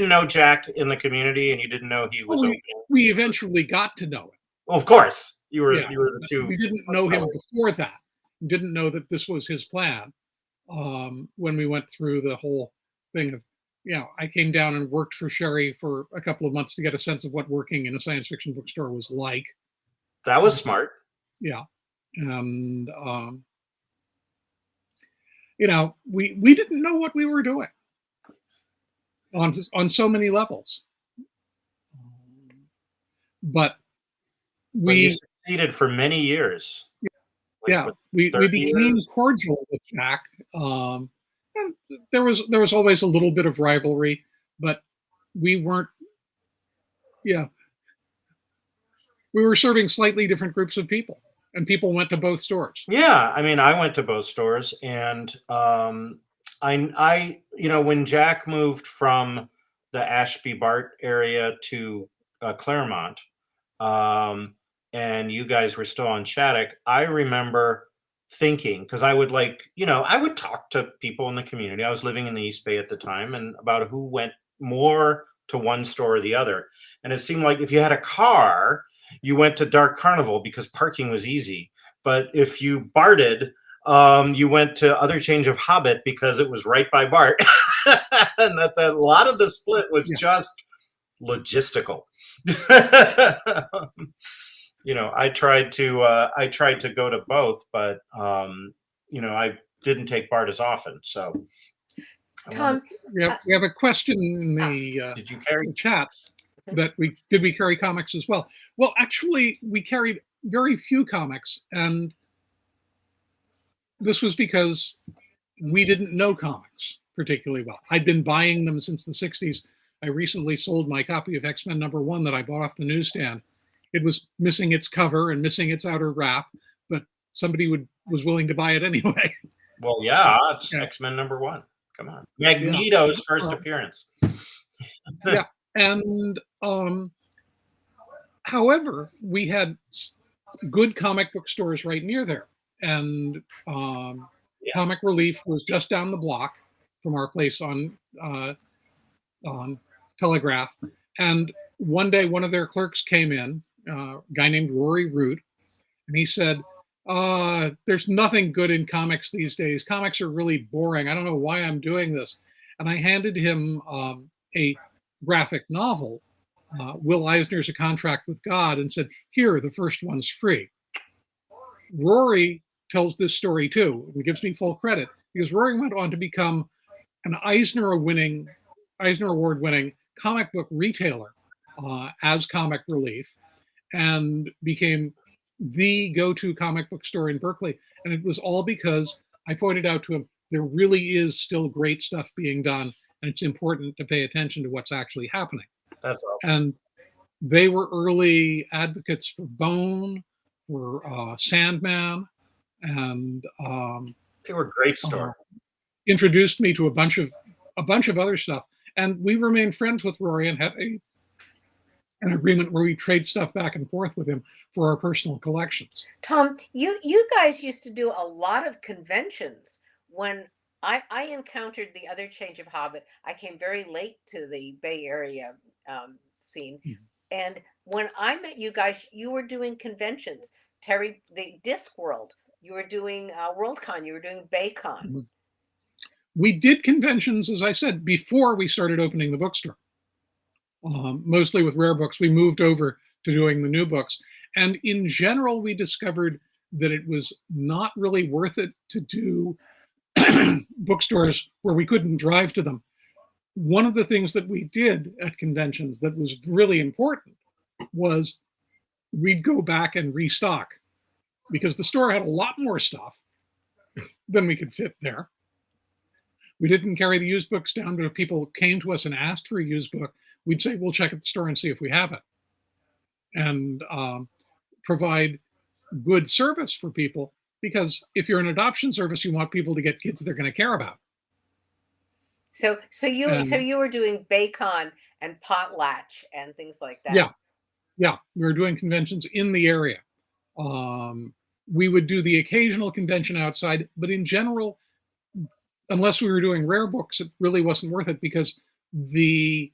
know Jack in the community, and you didn't know he was opening. We eventually got to know it. Well, of course, you were the two. We didn't know him before that. We didn't know that this was his plan. When we went through the whole thing of, I came down and worked for Sherry for a couple of months to get a sense of what working in a science fiction bookstore was like. That was smart. Yeah. And, we didn't know what we were doing on so many levels. But you succeeded for many years. We became cordial with Jack. And there was always a little bit of rivalry, but we weren't. Yeah, we were serving slightly different groups of people, and people went to both stores. Yeah, I mean, I went to both stores, and I when Jack moved from the Ashby Bart area to Claremont, and you guys were still on Shattuck, I remember thinking, because I would I would talk to people in the community. I was living in the East Bay at the time, and about who went more to one store or the other. And it seemed like if you had a car, you went to Dark Carnival because parking was easy. But if you Barted, you went to Other Change of Hobbit because it was right by Bart. And that a lot of the split was just logistical. I tried to go to both, but I didn't take Bart as often. So, Tom, we have a question in the did you carry chat that we carry comics as well? Well, actually, we carried very few comics, and this was because we didn't know comics particularly well. I'd been buying them since the 60s. I recently sold my copy of X-Men #1 that I bought off the newsstand. It was missing its cover and missing its outer wrap, but somebody was willing to buy it anyway. Well, yeah, it's X-Men #1. Come on. Magneto's first appearance. Yeah. And however, we had good comic book stores right near there. And Comic Relief was just down the block from our place on Telegraph. And one day, one of their clerks came in, a guy named Rory Root, and he said, there's nothing good in comics these days. Comics are really boring. I don't know why I'm doing this. And I handed him a graphic novel, Will Eisner's A Contract with God, and said, here, the first one's free. Rory tells this story too, and gives me full credit, because Rory went on to become an Eisner Award-winning comic book retailer as Comic Relief, and became the go-to comic book store in Berkeley. And it was all because I pointed out to him, there really is still great stuff being done, and it's important to pay attention to what's actually happening. That's all. And they were early advocates for Bone, for Sandman, and they were a great store. Introduced me to a bunch of other stuff. And we remained friends with Rory and had an agreement where we trade stuff back and forth with him for our personal collections. Tom, you guys used to do a lot of conventions. When I encountered the other change of Hobbit, I came very late to the Bay Area scene, Mhm. and when I met you guys, you were doing conventions. Terry, the Discworld, you were doing Worldcon, you were doing BayCon. Mhm. We did conventions, as I said, before we started opening the bookstore. Mostly with rare books. We moved over to doing the new books. And in general, we discovered that it was not really worth it to do bookstores where we couldn't drive to them. One of the things that we did at conventions that was really important was we'd go back and restock because the store had a lot more stuff than we could fit there. We didn't carry the used books down, but if people came to us and asked for a used book, we'd say, we'll check at the store and see if we have it. And provide good service for people, because if you're an adoption service, you want people to get kids they're going to care about. So you were doing BayCon and Potlatch and things like that. Yeah, we were doing conventions in the area. We would do the occasional convention outside, but in general, unless we were doing rare books, it really wasn't worth it because the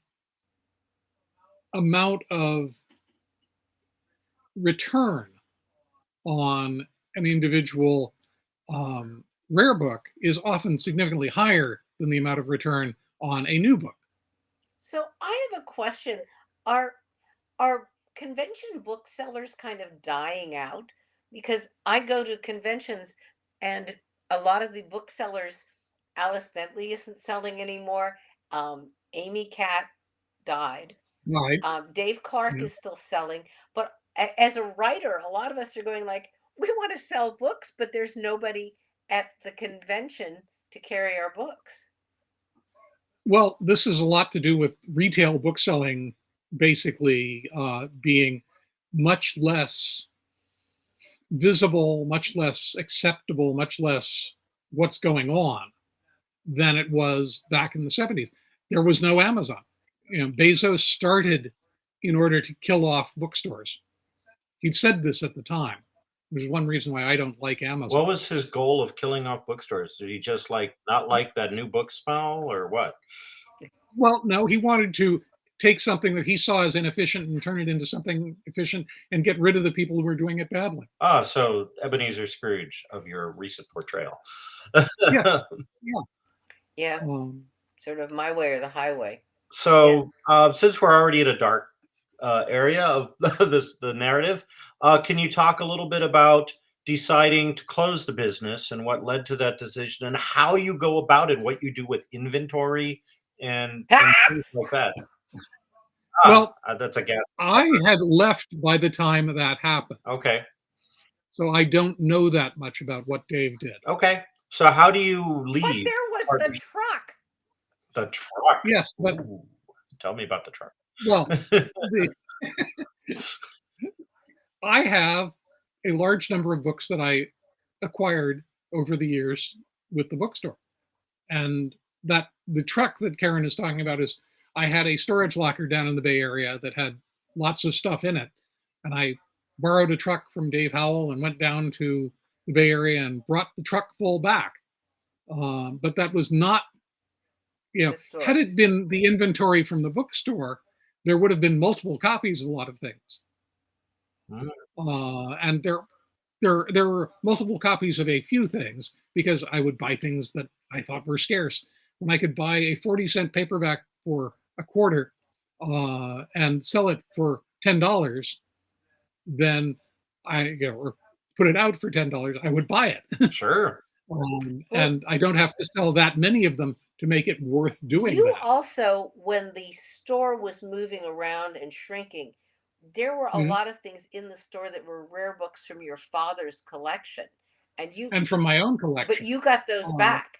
amount of return on an individual rare book is often significantly higher than the amount of return on a new book. So I have a question. Are convention booksellers kind of dying out? Because I go to conventions and a lot of the booksellers, Alice Bentley isn't selling anymore. Amy Cat died. Right. Dave Clark is still selling. But as a writer, a lot of us are going like, we want to sell books, but there's nobody at the convention to carry our books. Well, this is a lot to do with retail bookselling basically being much less visible, much less acceptable, much less what's going on than it was back in the 70s. There was no Amazon. Bezos started in order to kill off bookstores. He'd said this at the time. There's one reason why I don't like Amazon. What was his goal of killing off bookstores? Did he just not like that new book smell, or what? Well, no, he wanted to take something that he saw as inefficient and turn it into something efficient and get rid of the people who were doing it badly. Ah, so Ebenezer Scrooge of your recent portrayal. Yeah. Yeah. Sort of my way or the highway. So, since we're already at a dark area of the narrative, can you talk a little bit about deciding to close the business and what led to that decision, and how you go about it, what you do with inventory and things like that? Well, that's a gas. I had left by the time that happened. Okay. So I don't know that much about what Dave did. Okay. So how do you leave? But there was the truck. The truck. Yes, but Ooh, tell me about the truck. Well, I have a large number of books that I acquired over the years with the bookstore. And that the truck that Karen is talking about is, I had a storage locker down in the Bay Area that had lots of stuff in it. And I borrowed a truck from Dave Howell and went down to the Bay Area and brought the truck full back. But that was not, had it been the inventory from the bookstore, there would have been multiple copies of a lot of things. And there were multiple copies of a few things because I would buy things that I thought were scarce. When I could buy a 40-cent paperback for a quarter and sell it for $10, then or put it out for $10, I would buy it. Sure. And I don't have to sell that many of them to make it worth doing You that. also, when the store was moving around and shrinking, there were a lot of things in the store that were rare books from your father's collection. And from my own collection. But you got those back.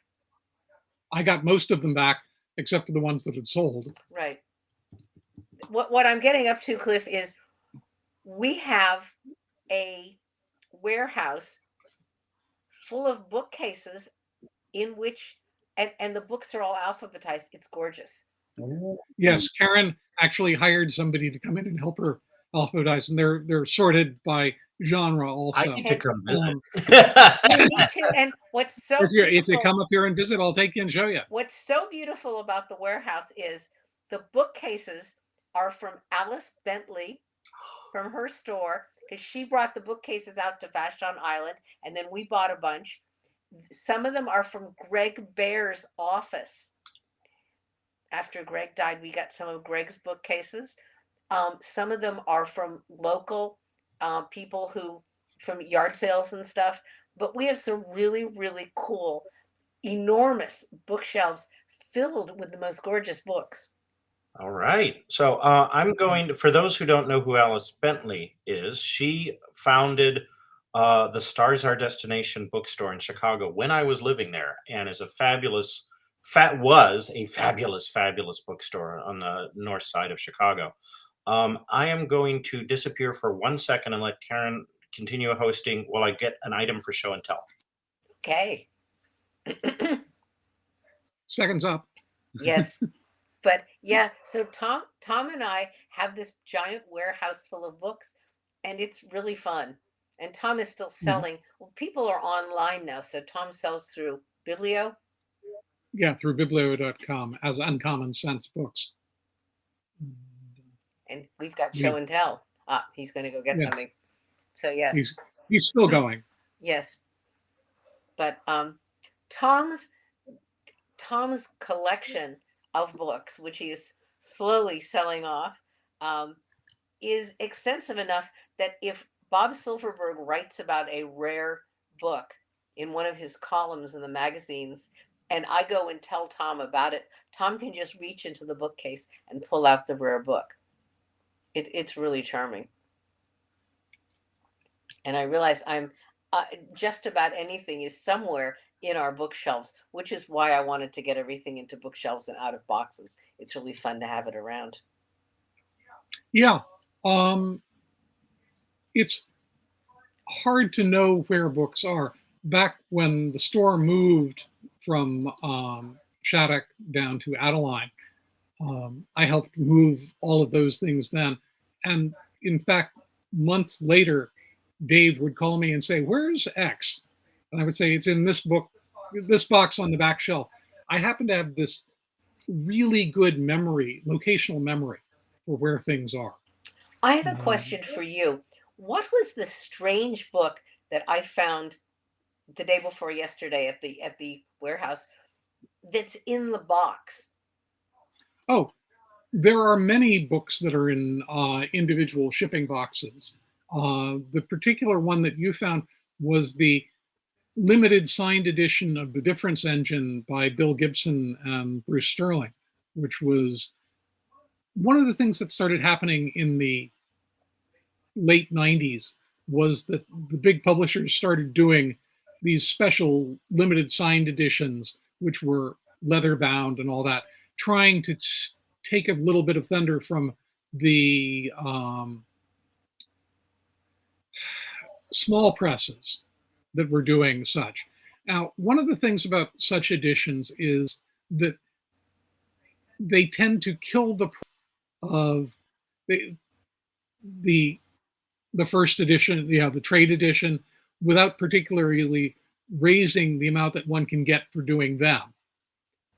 I got most of them back, except for the ones that had sold. Right. What I'm getting up to, Cliff, is we have a warehouse full of bookcases in which, and the books are all alphabetized. It's gorgeous. Yes, Karen actually hired somebody to come in and help her alphabetize, and they're sorted by genre also. I need to come visit. Me too. And what's so If you beautiful, come up here and visit, I'll take you and show you. what's so beautiful about the warehouse is the bookcases are from Alice Bentley from her store, because she brought the bookcases out to Vashon Island, and then we bought a bunch. Some of them are from Greg Bear's office. After Greg died, we got some of Greg's bookcases. Some of them are from local people who, from yard sales and stuff. But we have some really, really cool, enormous bookshelves filled with the most gorgeous books. All right. So I'm going to, for those who don't know who Alice Bentley is, she founded the Stars Our Destination bookstore in Chicago when I was living there, and is a fabulous, fabulous bookstore on the north side of Chicago. I am going to disappear for 1 second and let Karen continue hosting while I get an item for show and tell. Okay. Seconds up. Yes. But yeah, so Tom and I have this giant warehouse full of books, and it's really fun. And Tom is still selling. Well, people are online now, so Tom sells through Biblio. Yeah, through biblio.com as Uncommon Sense Books. And we've got show and tell. He's going to go get something. So yes, he's still going. Yes, but Tom's collection of books, which he's slowly selling off, is extensive enough that if Bob Silverberg writes about a rare book in one of his columns in the magazines, and I go and tell Tom about it, Tom can just reach into the bookcase and pull out the rare book. It's really charming. And I realize I'm just about anything is somewhere in our bookshelves, which is why I wanted to get everything into bookshelves and out of boxes. It's really fun to have it around. Yeah. It's hard to know where books are. Back when the store moved from Shattuck down to Adeline, I helped move all of those things then. And in fact, months later, Dave would call me and say, "Where's X?" And I would say, "It's in this book, this box on the back shelf." I happen to have this really good memory, locational memory for where things are. I have a question for you. What was the strange book that I found the day before yesterday at the warehouse that's in the box? Oh, there are many books that are in individual shipping boxes. The particular one that you found was the limited signed edition of The Difference Engine by Bill Gibson and Bruce Sterling, which was one of the things that started happening in the late 90s was that the big publishers started doing these special limited signed editions, which were leather bound and all that, trying to take a little bit of thunder from the small presses that were doing such. Now, one of the things about such editions is that they tend to kill the of the first edition, the trade edition, without particularly raising the amount that one can get for doing them.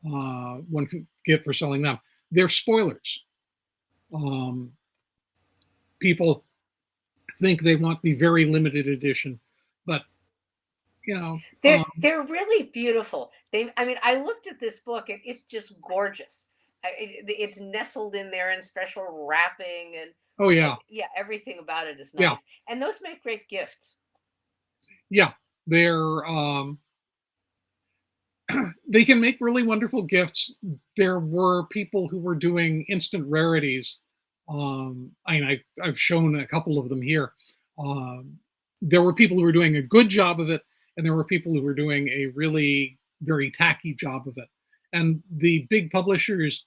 One can get for selling them. They're spoilers. People think they want the very limited edition, but they're really beautiful. I looked at this book and it's just gorgeous. It's nestled in there in special wrapping, and oh yeah, everything about it is nice. And those make great gifts. Yeah, they're they can make really wonderful gifts. There were people who were doing instant rarities. I've shown a couple of them here. There were people who were doing a good job of it, and there were people who were doing a really very tacky job of it. And the big publishers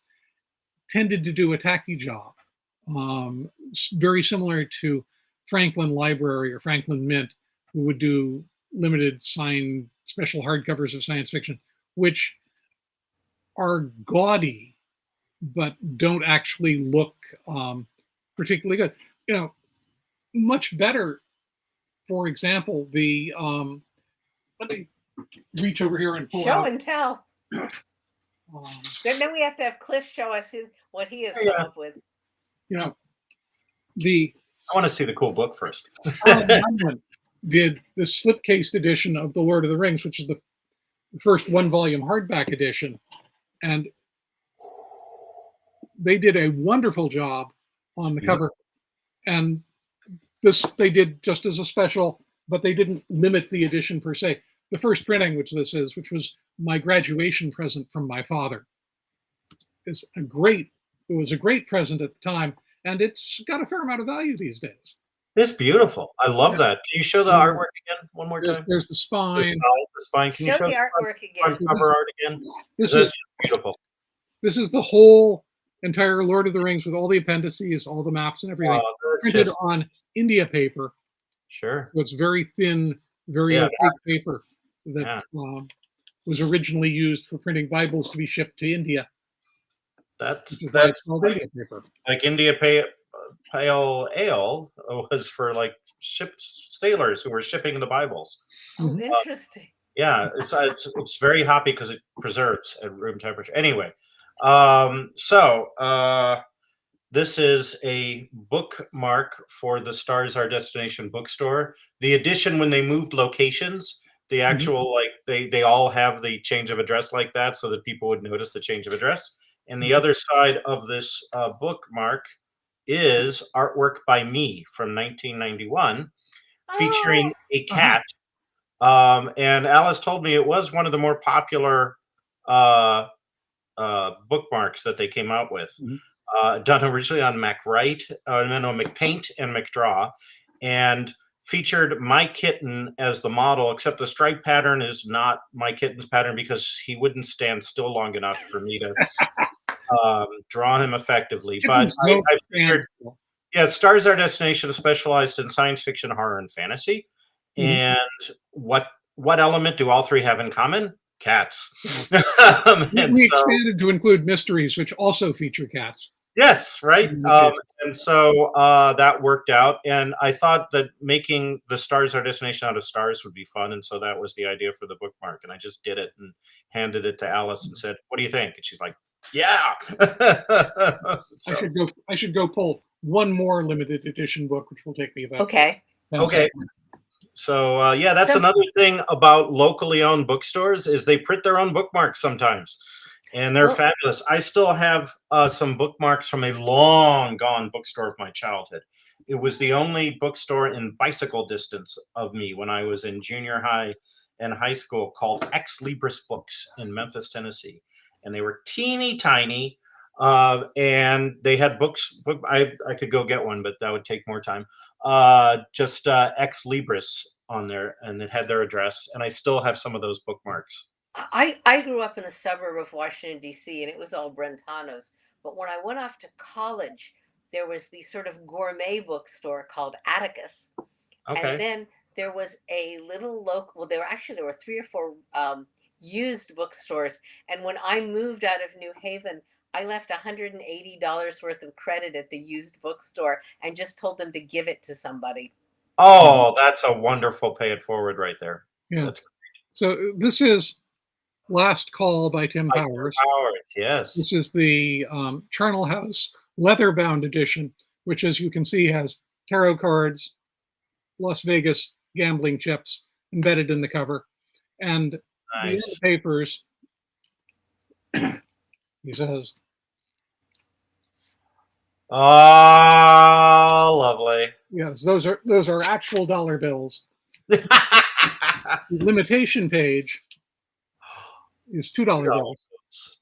tended to do a tacky job, very similar to Franklin Library or Franklin Mint, who would do limited signed special hardcovers of science fiction, which are gaudy but don't actually look particularly good. You know, much better. For example, the let me reach over here and pull Show out. and tell. Then we have to have Cliff show us what he has come up with. You know, I want to see the cool book first. Did the slipcased edition of The Lord of the Rings, which is the first 1-volume hardback edition, and they did a wonderful job on the cover. And this they did just as a special, but they didn't limit the edition per se. The first printing, which this is, which was my graduation present from my father, is a great. It was a great present at the time, and it's got a fair amount of value these days. It's beautiful. I love that. Can you show the artwork again one more time? There's the spine. The spine. Can you show the artwork again? Cover art again. This That's is beautiful. This is the whole entire Lord of the Rings with all the appendices, all the maps and everything, printed on India paper. Sure. So it's very thin, very opaque paper that was originally used for printing Bibles to be shipped to India. That's India paper. Like India Pale Ale was for like shipped sailors who were shipping the Bibles. Oh, interesting. It's very hoppy because it preserves at room temperature. Anyway, this is a bookmark for the Stars Our Destination bookstore. The edition when they moved locations, the actual they all have the change of address like that, so that people would notice the change of address. And the other side of this bookmark is artwork by me from 1991, featuring a cat. And Alice told me it was one of the more popular bookmarks that they came out with. Done originally on McPaint and McDraw, and featured my kitten as the model, except the stripe pattern is not my kitten's pattern because he wouldn't stand still long enough for me to draw him effectively. But I figured, Stars Our Destination is specialized in science fiction, horror, and fantasy. And what element do all three have in common? Cats. We expanded to include mysteries, which also feature cats. Yes, right. And so that worked out. And I thought that making the Stars Our Destination out of stars would be fun. And so that was the idea for the bookmark. And I just did it and handed it to Alice and said, "What do you think?" And she's like, "Yeah." So. I should go pull one more limited edition book, which will take me about. Okay. So that's another thing about locally owned bookstores is they print their own bookmarks sometimes. And they're fabulous. I still have some bookmarks from a long gone bookstore of my childhood. It was the only bookstore in bicycle distance of me when I was in junior high and high school, called Ex Libris Books in Memphis, Tennessee. And they were teeny tiny. And they had books. I could go get one, but that would take more time. Just Ex Libris on there, and it had their address. And I still have some of those bookmarks. I grew up in a suburb of Washington, D.C., and it was all Brentanos. But when I went off to college, there was the sort of gourmet bookstore called Atticus. Okay. And then there was a little local, well, there were 3 or 4 used bookstores. And when I moved out of New Haven, I left $180 worth of credit at the used bookstore and just told them to give it to somebody. Oh, that's a wonderful pay it forward right there. Yeah. That's great. So this is Last Call by Tim Powers. Yes. This is the Charnel House leather-bound edition, which, as you can see, has tarot cards, Las Vegas gambling chips embedded in the cover, and the papers. He says, "Oh, lovely." Yes, those are actual dollar bills. The limitation page is $2 bills.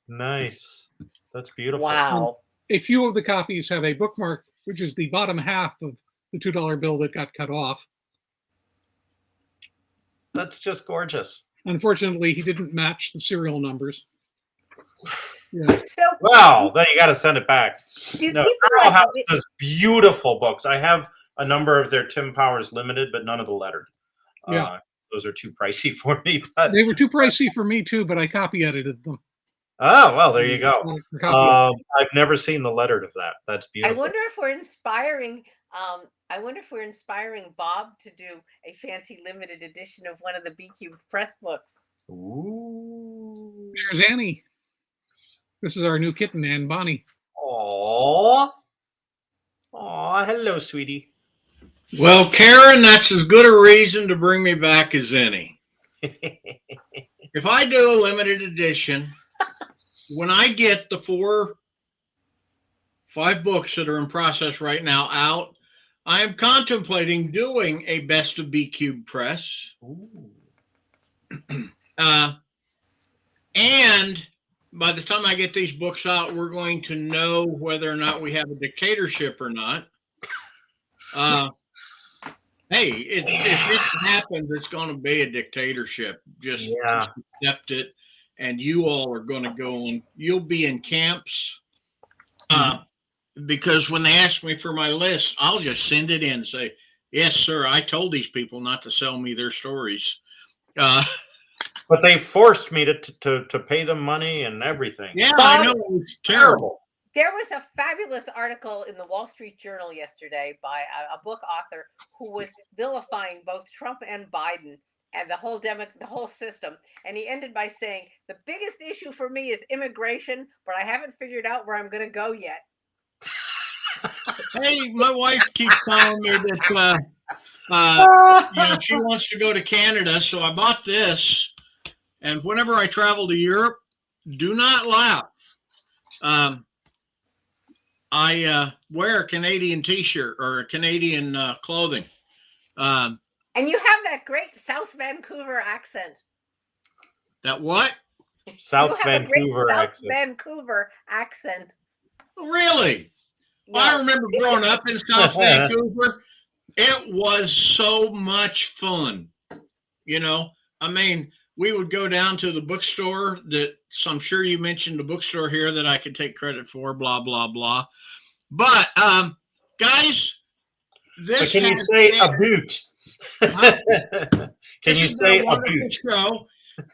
Nice. That's beautiful. Wow. And a few of the copies have a bookmark, which is the bottom half of the $2 bill that got cut off. That's just gorgeous. Unfortunately, he didn't match the serial numbers. Yeah. Well, then you got to send it back. No, Charnel House does beautiful books. I have a number of their Tim Powers limited, but none of the lettered. Those are too pricey for me. But they were too pricey for me too, but I copy edited them. Oh, well, there you go. A copy of I've never seen the letter to that. That's I beautiful. wonder if we're inspiring. Bob to do a fancy limited edition of one of the B Cube Press books. Ooh. There's Annie. This is our new kitten, Anne Bonnie. Aww. Aw, hello, sweetie. Well, Karen, that's as good a reason to bring me back as any. If I do a limited edition, when I get the 5 books that are in process right now out, I am contemplating doing a Best of B Cube Press. And by the time I get these books out, we're going to know whether or not we have a dictatorship or not. Hey, if it happens, it's going to be a dictatorship. Just accept it. And you all are going to go on. You'll be in camps. Because when they ask me for my list, I'll just send it in and say, yes, sir, I told these people not to sell me their stories. But they forced me to pay them money and everything. Yeah, I know. It was terrible. There was a fabulous article in the Wall Street Journal yesterday by a book author who was vilifying both Trump and Biden and the whole system. And he ended by saying, the biggest issue for me is immigration, but I haven't figured out where I'm going to go yet. Hey, my wife keeps telling me that she wants to go to Canada, so I bought this. And whenever I travel to Europe, do not laugh. I wear a Canadian T-shirt or a Canadian clothing. And you have that great South Vancouver accent. That what? South Vancouver accent. Really? Yeah. I remember growing up in South Vancouver. It was so much fun. I mean, we would go down to the bookstore so I'm sure you mentioned the bookstore here that I could take credit for, blah, blah, blah. But, guys, but can you say a boot? Can you say a boot? Show,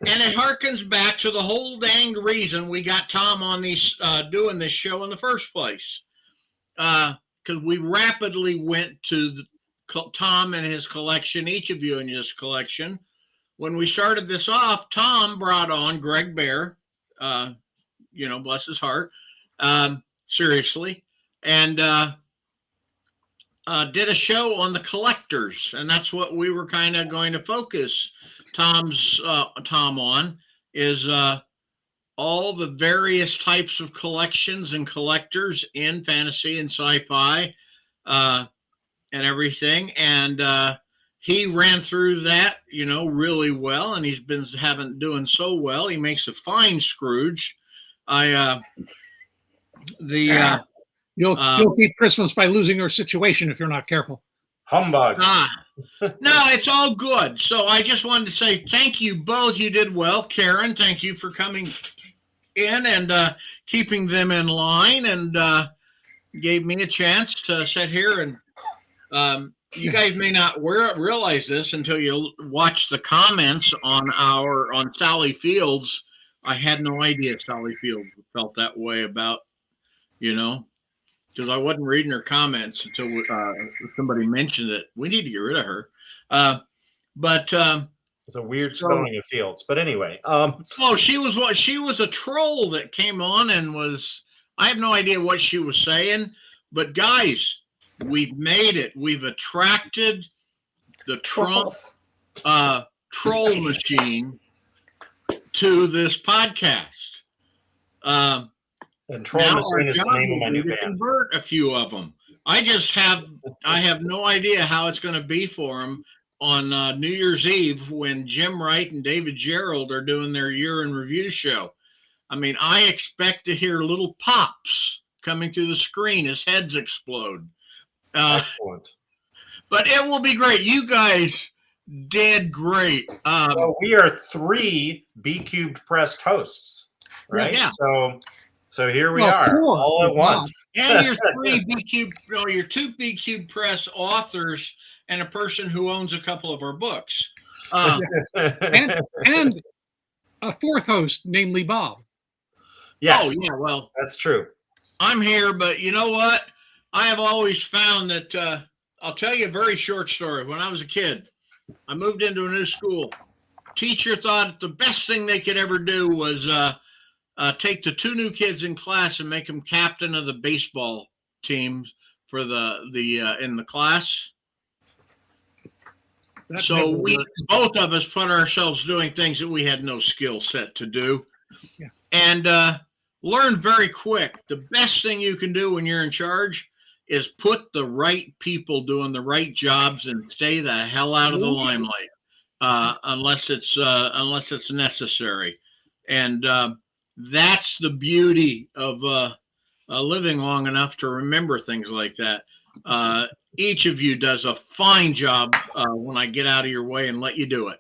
and it harkens back to the whole danged reason we got Tom on these doing this show in the first place. Because we rapidly went to Tom and his collection, each of you in his collection. When we started this off, Tom brought on Greg Bear, bless his heart, seriously, and did a show on the collectors, and that's what we were kind of going to focus Tom on, is all the various types of collections and collectors in fantasy and sci-fi and everything, and he ran through that, really well, and he's been doing so well. He makes a fine Scrooge. You'll keep Christmas by losing your situation if you're not careful. Humbug. No, it's all good. So I just wanted to say thank you both. You did well. Karen, thank you for coming in and keeping them in line, and gave me a chance to sit here and you guys may not realize this until you watch the comments on Sally Fields. I had no idea Sally Fields felt that way about, because I wasn't reading her comments until somebody mentioned it. We need to get rid of her. But it's a weird spelling of Fields. But anyway, she was a troll that came on and I have no idea what she was saying, but guys, we've made it. We've attracted the Trump troll machine to this podcast. And troll machine is the name of my new band. Convert a few of them. I have no idea how it's going to be for them on New Year's Eve when Jim Wright and David Gerald are doing their year in review show. I mean, I expect to hear little pops coming through the screen as heads explode. Excellent. But it will be great. You guys did great. So we are 3 B Cube pressed hosts, right? Yeah. So here we are, all at once. And your 2 B Cube Press authors and a person who owns a couple of our books. And a 4th host, namely Bob. Yes. Oh, yeah. Well, that's true. I'm here, but you know what? I have always found that I'll tell you a very short story. When I was a kid, I moved into a new school. Teacher thought the best thing they could ever do was take the 2 new kids in class and make them captain of the baseball teams for the in the class. That So never we works. both of us put ourselves doing things that we had no skill set to do, Yeah. and learned very quick. The best thing you can do when you're in charge is put the right people doing the right jobs and stay the hell out of the limelight, unless it's necessary. And that's the beauty of living long enough to remember things like that. Each of you does a fine job when I get out of your way and let you do it.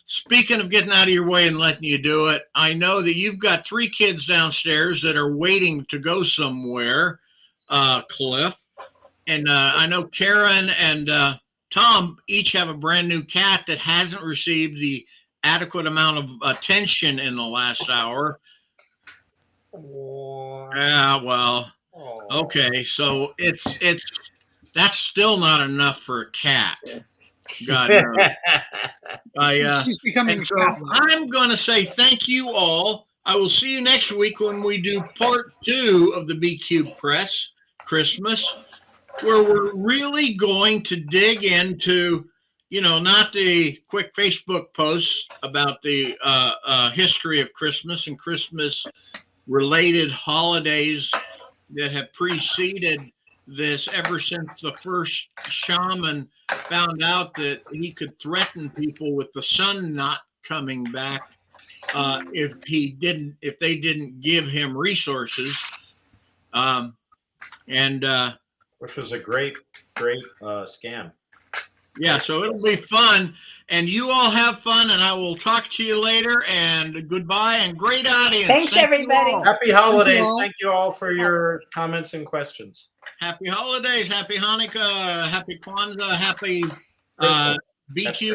Speaking of getting out of your way and letting you do it, I know that you've got 3 kids downstairs that are waiting to go somewhere, Cliff. And I know Karen and Tom each have a brand new cat that hasn't received the adequate amount of attention in the last hour. Yeah, well, okay, so that's still not enough for a cat. God knows. She's becoming So I'm going to say thank you all. I will see you next week when we do part 2 of the BQ Press Christmas, where we're really going to dig into, not the quick Facebook posts about the history of Christmas and Christmas related holidays that have preceded this ever since the first shaman found out that he could threaten people with the sun not coming back if they didn't give him resources, which was a great scam. Yeah, so it'll be fun, and you all have fun, and I will talk to you later, and goodbye, and great audience. Thanks, everybody. Happy holidays. Thank you all for your comments and questions. Happy holidays, happy Hanukkah, happy Kwanzaa, happy BQ